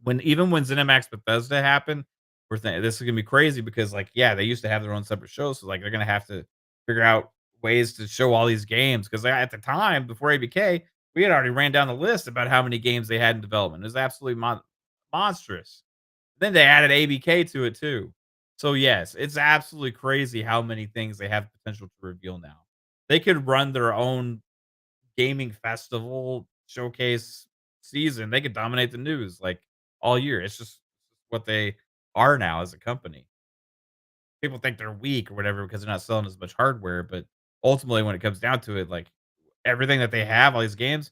When ZeniMax Bethesda happened, we're thinking this is gonna be crazy because like, yeah, they used to have their own separate shows. So like they're gonna have to figure out ways to show all these games. Cause at the time before ABK, we had already ran down the list about how many games they had in development. It was absolutely monstrous. Then they added ABK to it too. So yes, it's absolutely crazy how many things they have potential to reveal now. They could run their own gaming festival showcase season, they could dominate the news like all year. It's just what they are now as a company. People think they're weak or whatever because they're not selling as much hardware, but ultimately, when it comes down to it, like everything that they have, all these games,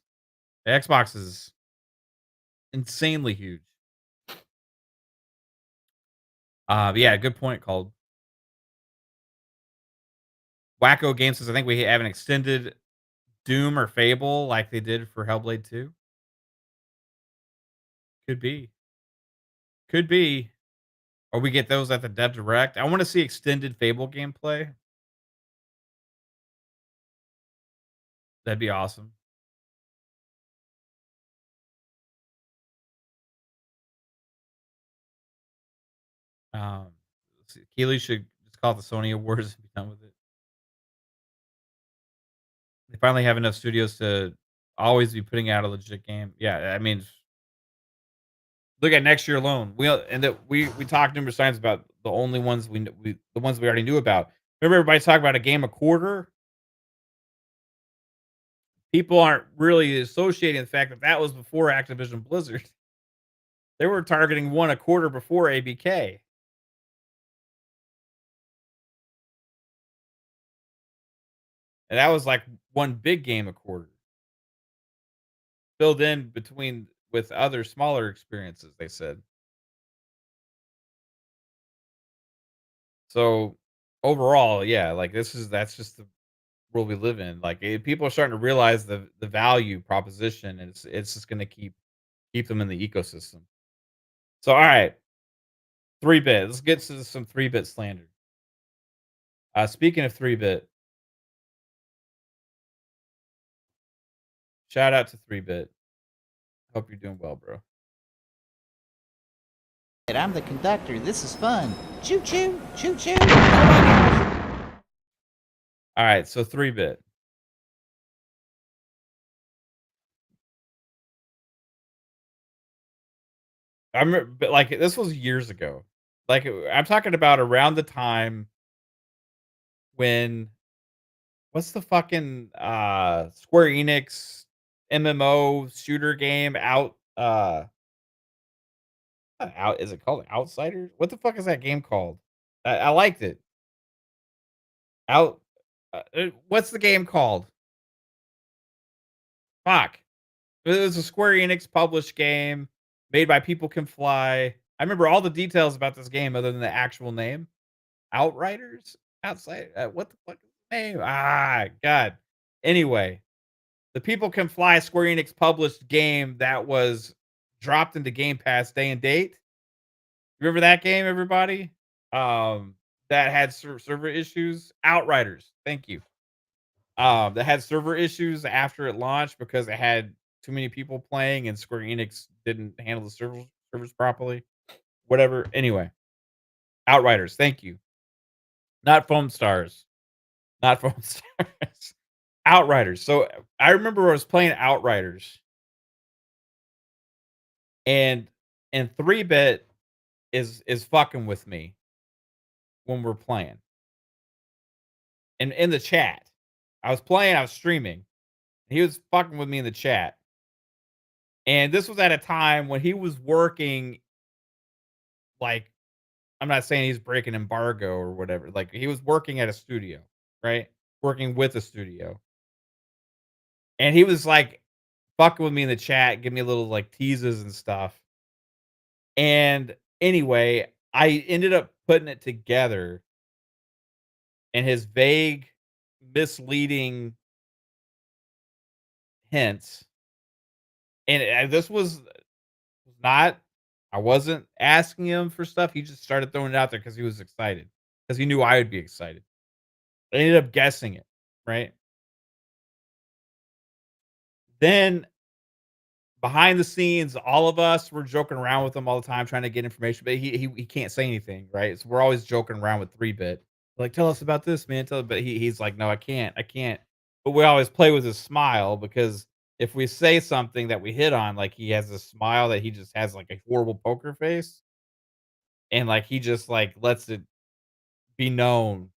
the Xbox is insanely huge. But yeah, good point called. Wacko Games says, I think we have an extended Doom or Fable like they did for Hellblade 2. Could be. Could be. Or we get those at the Dev Direct. I wanna see extended Fable gameplay. That'd be awesome. Let's see, Keighley should just call it the Sony Awards and be done with it. They finally have enough studios to always be putting out a legit game. Yeah, I mean, look at next year alone. And that we talked numerous times about the only ones the ones we already knew about. Remember everybody talking about a game a quarter? People aren't really associating the fact that that was before Activision Blizzard. They were targeting one a quarter before ABK. And that was like one big game a quarter, filled in between with other smaller experiences, they said. So overall, yeah, like that's just the world we live in. Like people are starting to realize the value proposition, and it's just gonna keep them in the ecosystem. So all right, 3-Bit. Let's get to some 3-Bit slander. Speaking of 3-bit, shout out to 3-bit. Hope you're doing well, bro. I'm the conductor. This is fun. Choo choo, choo choo. Oh my gosh. All right, so 3-bit. I remember, but like this was years ago. Like I'm talking about around the time when what's the fucking Square Enix MMO shooter game out not out is it called Outsiders? What the fuck is that game called? I liked it. Out what's the game called? Fuck. It was a Square Enix published game made by People Can Fly. I remember all the details about this game other than the actual name. Outriders? Outside what the fuck is the name? Ah, god. Anyway, the People Can Fly Square Enix published game that was dropped into Game Pass day and date. Remember that game, everybody? That had server issues. Outriders. Thank you. That had server issues after it launched because it had too many people playing and Square Enix didn't handle the servers properly. Whatever. Anyway, Outriders. Thank you. Not Foam Stars. Not Foam Stars. Outriders. So I remember I was playing Outriders and 3-bit is fucking with me when we're playing. And in the chat. I was playing, I was streaming. He was fucking with me in the chat. And this was at a time when he was working like I'm not saying he's breaking embargo or whatever. Like he was working at a studio, right? Working with a studio. And he was like fucking with me in the chat, give me little like teases and stuff. And anyway, I ended up putting it together and his vague, misleading hints. And this was not, I wasn't asking him for stuff. He just started throwing it out there because he was excited, because he knew I would be excited. I ended up guessing it, right? Then behind the scenes, all of us were joking around with him all the time, trying to get information, but he can't say anything, right? So we're always joking around with 3-bit. Like, tell us about this, man. But he's like, no, I can't. But we always play with his smile because if we say something that we hit on, like he has a smile that he just has like a horrible poker face, and like he just like lets it be known.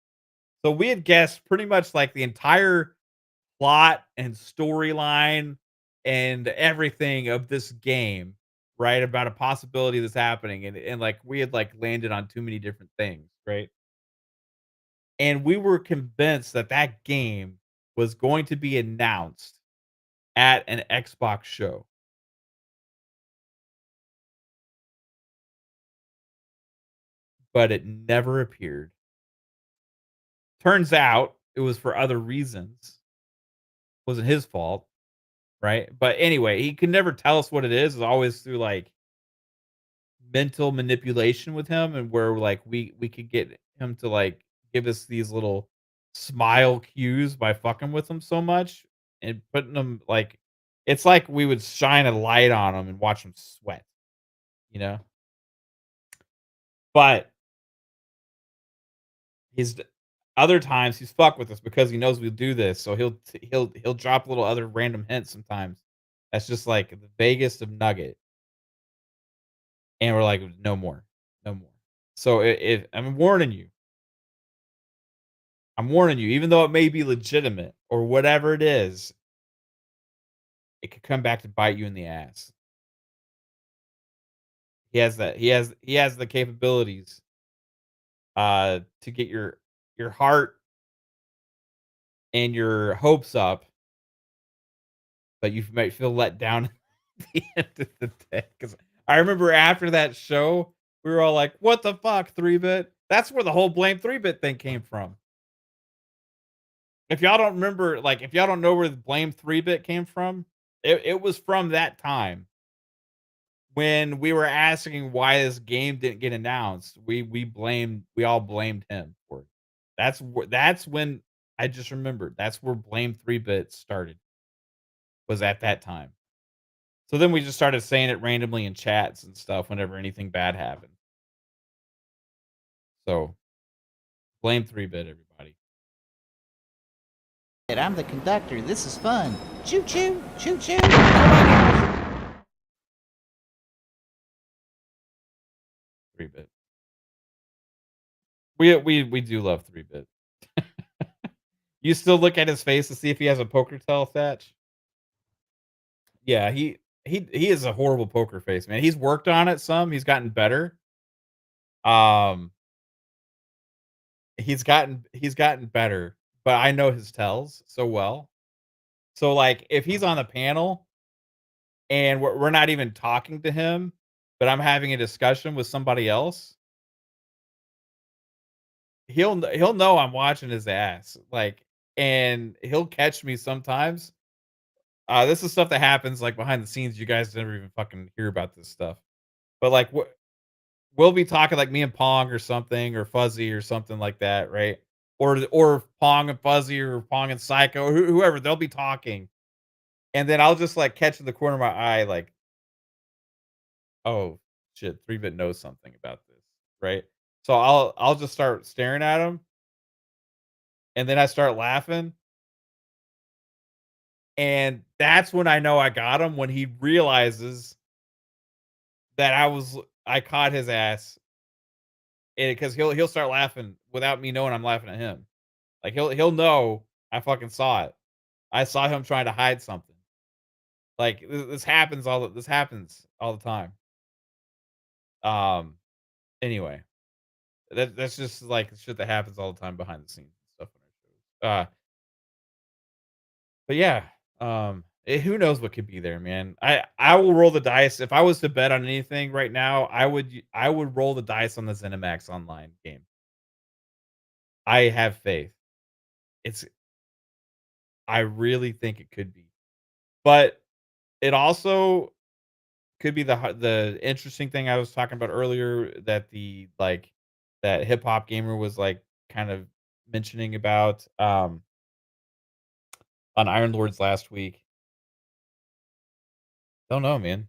So we had guessed pretty much like the entire plot and storyline and everything of this game, right? About a possibility that's happening. And like we had like landed on too many different things, right? And we were convinced that that game was going to be announced at an Xbox show, but it never appeared. Turns out it was for other reasons. Wasn't his fault, right? But anyway, he could never tell us what it is. It's always through like mental manipulation with him and where like we could get him to like give us these little smile cues by fucking with him so much and putting them like it's like we would shine a light on him and watch him sweat, you know? But he's other times he's fucked with us because he knows we do this. So he'll drop little other random hints sometimes. That's just like the vaguest of nugget. And we're like, no more, no more. So I'm warning you, even though it may be legitimate or whatever it is, it could come back to bite you in the ass. He has that. He has the capabilities to get your heart and your hopes up, but you might feel let down at the end of the day. Because I remember after that show, we were all like, "What the fuck, 3-bit?" That's where the whole blame 3-bit thing came from. If y'all don't remember, like, if y'all don't know where the blame 3-bit came from, it was from that time when we were asking why this game didn't get announced. We all blamed him for it. That's when I just remembered. That's where Blame 3-Bit started, was at that time. So then we just started saying it randomly in chats and stuff whenever anything bad happened. So, Blame 3-Bit, everybody. I'm the conductor. This is fun. Choo choo, choo choo. Oh my gosh. 3-Bit. We do love 3-Bit. You still look at his face to see if he has a poker tail thatch? Yeah, he is a horrible poker face, man. He's worked on it some, he's gotten better. Um, he's gotten better, but I know his tells so well. So, like, if he's on the panel and we're not even talking to him, but I'm having a discussion with somebody else, he'll know I'm watching his ass, like, and he'll catch me sometimes. This is stuff that happens, like, behind the scenes, you guys never even fucking hear about this stuff. But, like, we'll be talking, like, me and Pong or something, or Fuzzy or something like that, right? Or Pong and Fuzzy or Pong and Psycho, or whoever, they'll be talking, and then I'll just, like, catch in the corner of my eye, like, "Oh, shit, 3-Bit knows something about this," right? So I'll just start staring at him, and then I start laughing, and that's when I know I got him, when he realizes that I caught his ass, because he'll start laughing without me knowing I'm laughing at him. Like, he'll know I fucking saw it. I saw him trying to hide something. Like, this happens all the time. Um, anyway, that's just, like, shit that happens all the time behind the scenes and stuff in our shows. But yeah, who knows what could be there, man. I will roll the dice. If I was to bet on anything right now, I would roll the dice on the ZeniMax Online game. I have faith. It's I really think it could be. But it also could be the interesting thing I was talking about earlier, that that hip hop gamer was, like, kind of mentioning about, on Iron Lords last week. Don't know, man.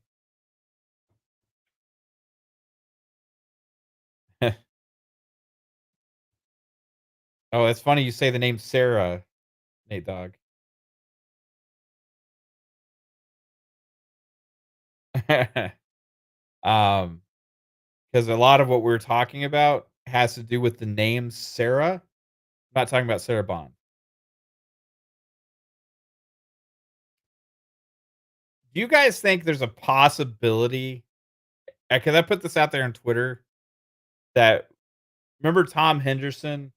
Oh, it's funny you say the name Sarah, Nate Dogg. Um, because a lot of what we're talking about has to do with the name Sarah. I'm not talking about Sarah Bond. Do you guys think there's a possibility? Because I put this out there on Twitter, that remember Tom Henderson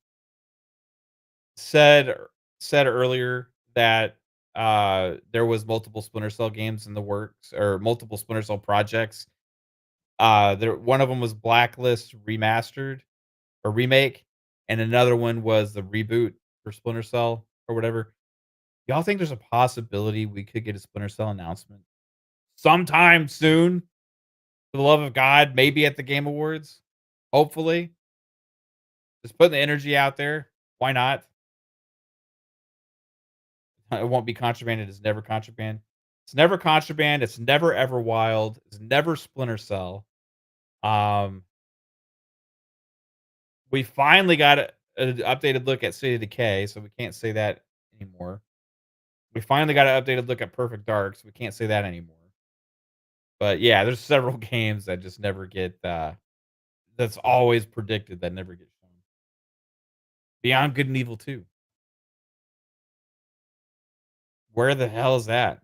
said said earlier that there was multiple Splinter Cell games in the works, or multiple Splinter Cell projects. There one of them was Blacklist remastered or remake, and another one was the reboot for Splinter Cell or whatever. Y'all think there's a possibility we could get a Splinter Cell announcement sometime soon? For the love of God, maybe at the Game Awards. Hopefully. Just putting the energy out there. Why not? It won't be contraband. It is never contraband. It's never contraband. It's never ever wild. It's never Splinter Cell. Um, we finally got an updated look at City of Decay, so we can't say that anymore. We finally got an updated look at Perfect Dark, so we can't say that anymore. But yeah, there's several games that just never get that's always predicted that never get shown. Beyond Good and Evil 2. Where the hell is that?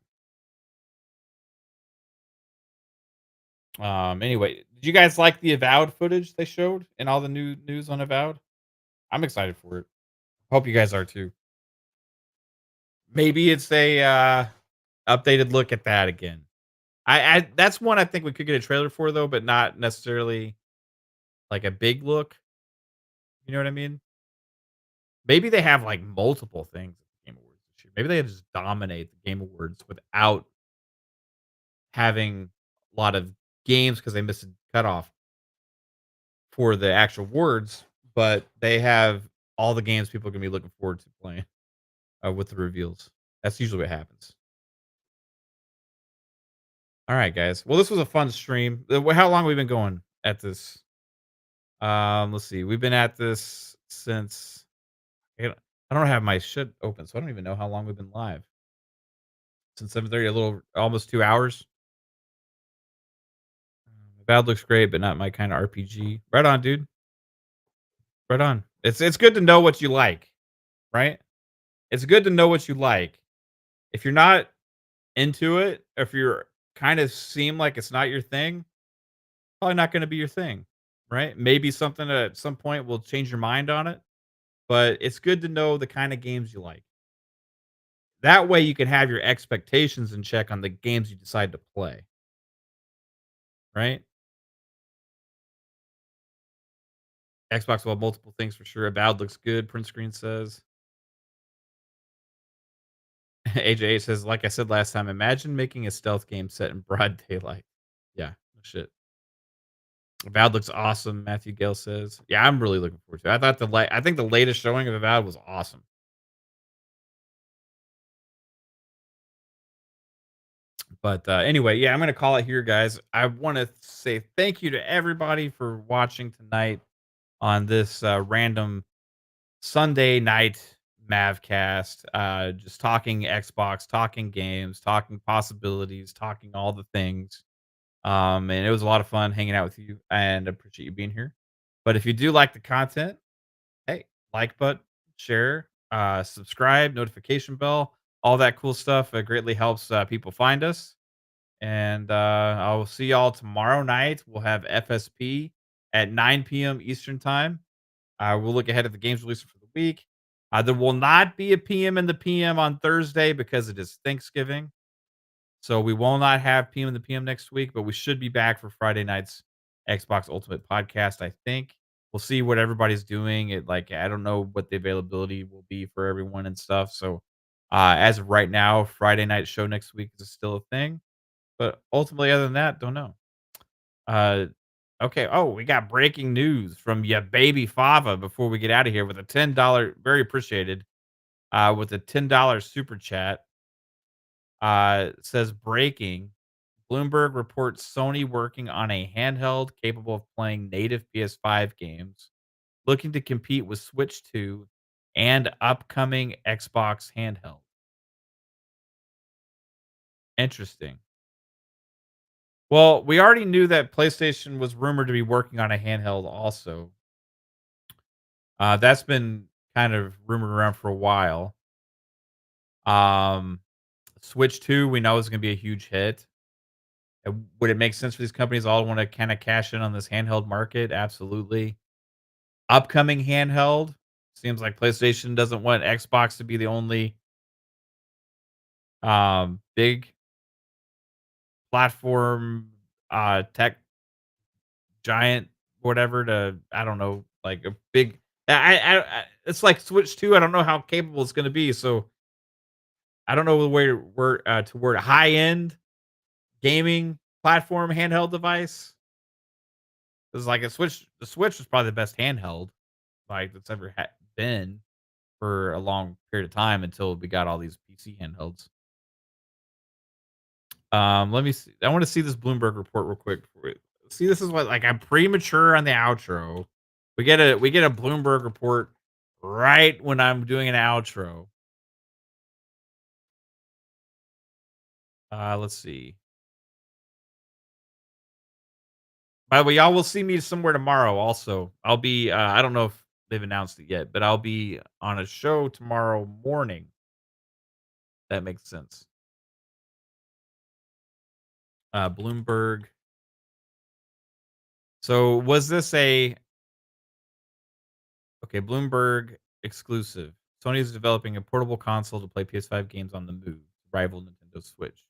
Anyway, did you guys like the Avowed footage they showed and all the new news on Avowed? I'm excited for it. Hope you guys are too. Maybe it's a updated look at that again. I that's one I think we could get a trailer for though, but not necessarily like a big look. You know what I mean? Maybe they have like multiple things at the Game Awards this year. Maybe they just dominate the Game Awards without having a lot of games because they missed a cutoff for the actual awards, but they have all the games people are gonna be looking forward to playing with the reveals. That's usually what happens. All right, guys. Well, this was a fun stream. How long have we been going at this? Let's see. We've been at this since I don't have my shit open, so I don't even know how long we've been live. Since 7:30, a little almost 2 hours. Bad looks great, but not my kind of RPG. Right on, dude. Right on. It's good to know what you like, right? It's good to know what you like. If you're not into it, if you're kind of seem like it's not your thing, probably not going to be your thing, right? Maybe something at some point will change your mind on it, but it's good to know the kind of games you like. That way you can have your expectations in check on the games you decide to play, right? Xbox will have multiple things for sure. Avowed looks good. Print screen says. AJ says, like I said last time, imagine making a stealth game set in broad daylight. Yeah, no shit. Avowed looks awesome. Matthew Gale says, yeah, I'm really looking forward to it. I thought I think the latest showing of Avowed was awesome. But anyway, yeah, I'm gonna call it here, guys. I want to say thank you to everybody for watching tonight on this random Sunday night Mavcast. Just talking Xbox, talking games, talking possibilities, talking all the things. And it was a lot of fun hanging out with you, and I appreciate you being here. But if you do like the content, hey, like button, share, subscribe, notification bell, all that cool stuff. It greatly helps people find us. And I'll see y'all tomorrow night. We'll have FSP at 9 p.m. Eastern time. We'll look ahead at the games released for the week. There will not be a PM in the PM on Thursday because it is Thanksgiving. So we will not have PM in the PM next week, but we should be back for Friday night's Xbox Ultimate podcast. I think we'll see what everybody's doing. I don't know what the availability will be for everyone and stuff. So as of right now, Friday night show next week is still a thing. But ultimately, other than that, don't know. Uh, okay. Oh, we got breaking news from ya baby Fava before we get out of here with a $10, very appreciated. With a $10 super chat. Says breaking. Bloomberg reports Sony working on a handheld capable of playing native PS5 games, looking to compete with Switch 2 and upcoming Xbox handheld. Interesting. Well, we already knew that PlayStation was rumored to be working on a handheld also. That's been kind of rumored around for a while. Um, Switch 2, we know is going to be a huge hit. Would it make sense for these companies all want to kind of cash in on this handheld market? Absolutely. Upcoming handheld seems like PlayStation doesn't want Xbox to be the only big platform tech giant whatever to I don't know like a big it's like Switch 2. I don't know how capable it's going to be. So I don't know the way to word high end gaming platform handheld device. It's like the Switch was probably the best handheld like that's ever been for a long period of time until we got all these PC handhelds. Let me see. I want to see this Bloomberg report real quick. See, this is what like I'm premature on the outro. We get a Bloomberg report right when I'm doing an outro. Let's see. By the way, y'all will see me somewhere tomorrow. Also, I'll be. I don't know if they've announced it yet, but I'll be on a show tomorrow morning. That makes sense. Bloomberg. So was this a okay? Bloomberg exclusive. Sony is developing a portable console to play PS5 games on the move, rival Nintendo Switch.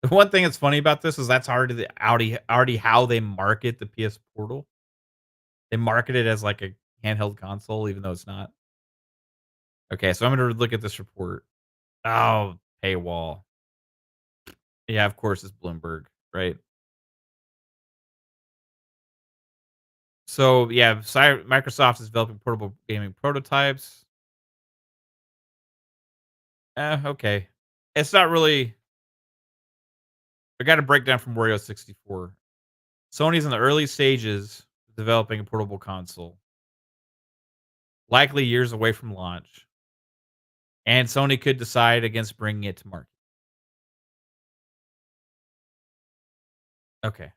The one thing that's funny about this is that's already how they market the PS Portal. They market it as like a handheld console, even though it's not. Okay, so I'm gonna look at this report. Oh, paywall. Yeah, of course it's Bloomberg, right? So yeah, Microsoft is developing portable gaming prototypes. Okay. It's not really. I got a breakdown from Wario 64. Sony's in the early stages of developing a portable console, likely years away from launch, and Sony could decide against bringing it to market. Okay.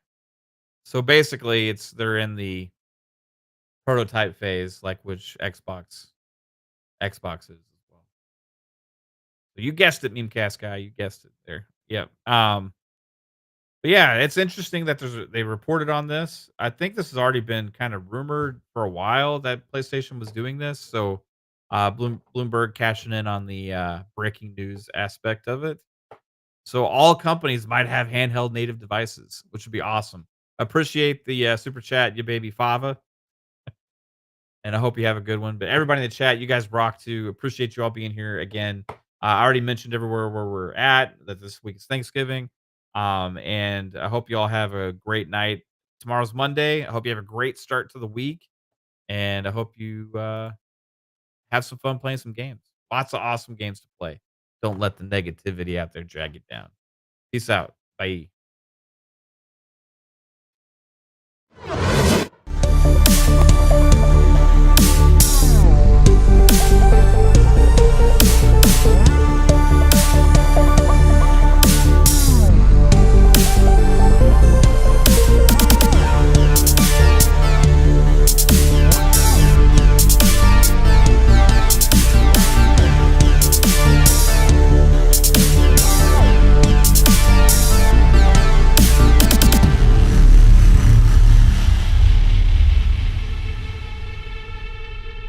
So basically, they're in the prototype phase, like which Xbox is as well. So you guessed it, Memecast guy. You guessed it there. Yep. But yeah, it's interesting that they reported on this. I think this has already been kind of rumored for a while that PlayStation was doing this. So Bloomberg cashing in on the breaking news aspect of it. So all companies might have handheld native devices, which would be awesome. Appreciate the super chat, you baby Fava. And I hope you have a good one. But everybody in the chat, you guys rock too. Appreciate you all being here again. I already mentioned everywhere where we're at that this week is Thanksgiving. And I hope you all have a great night. Tomorrow's Monday. I hope you have a great start to the week. And I hope you have some fun playing some games. Lots of awesome games to play. Don't let the negativity out there drag you down. Peace out. Bye.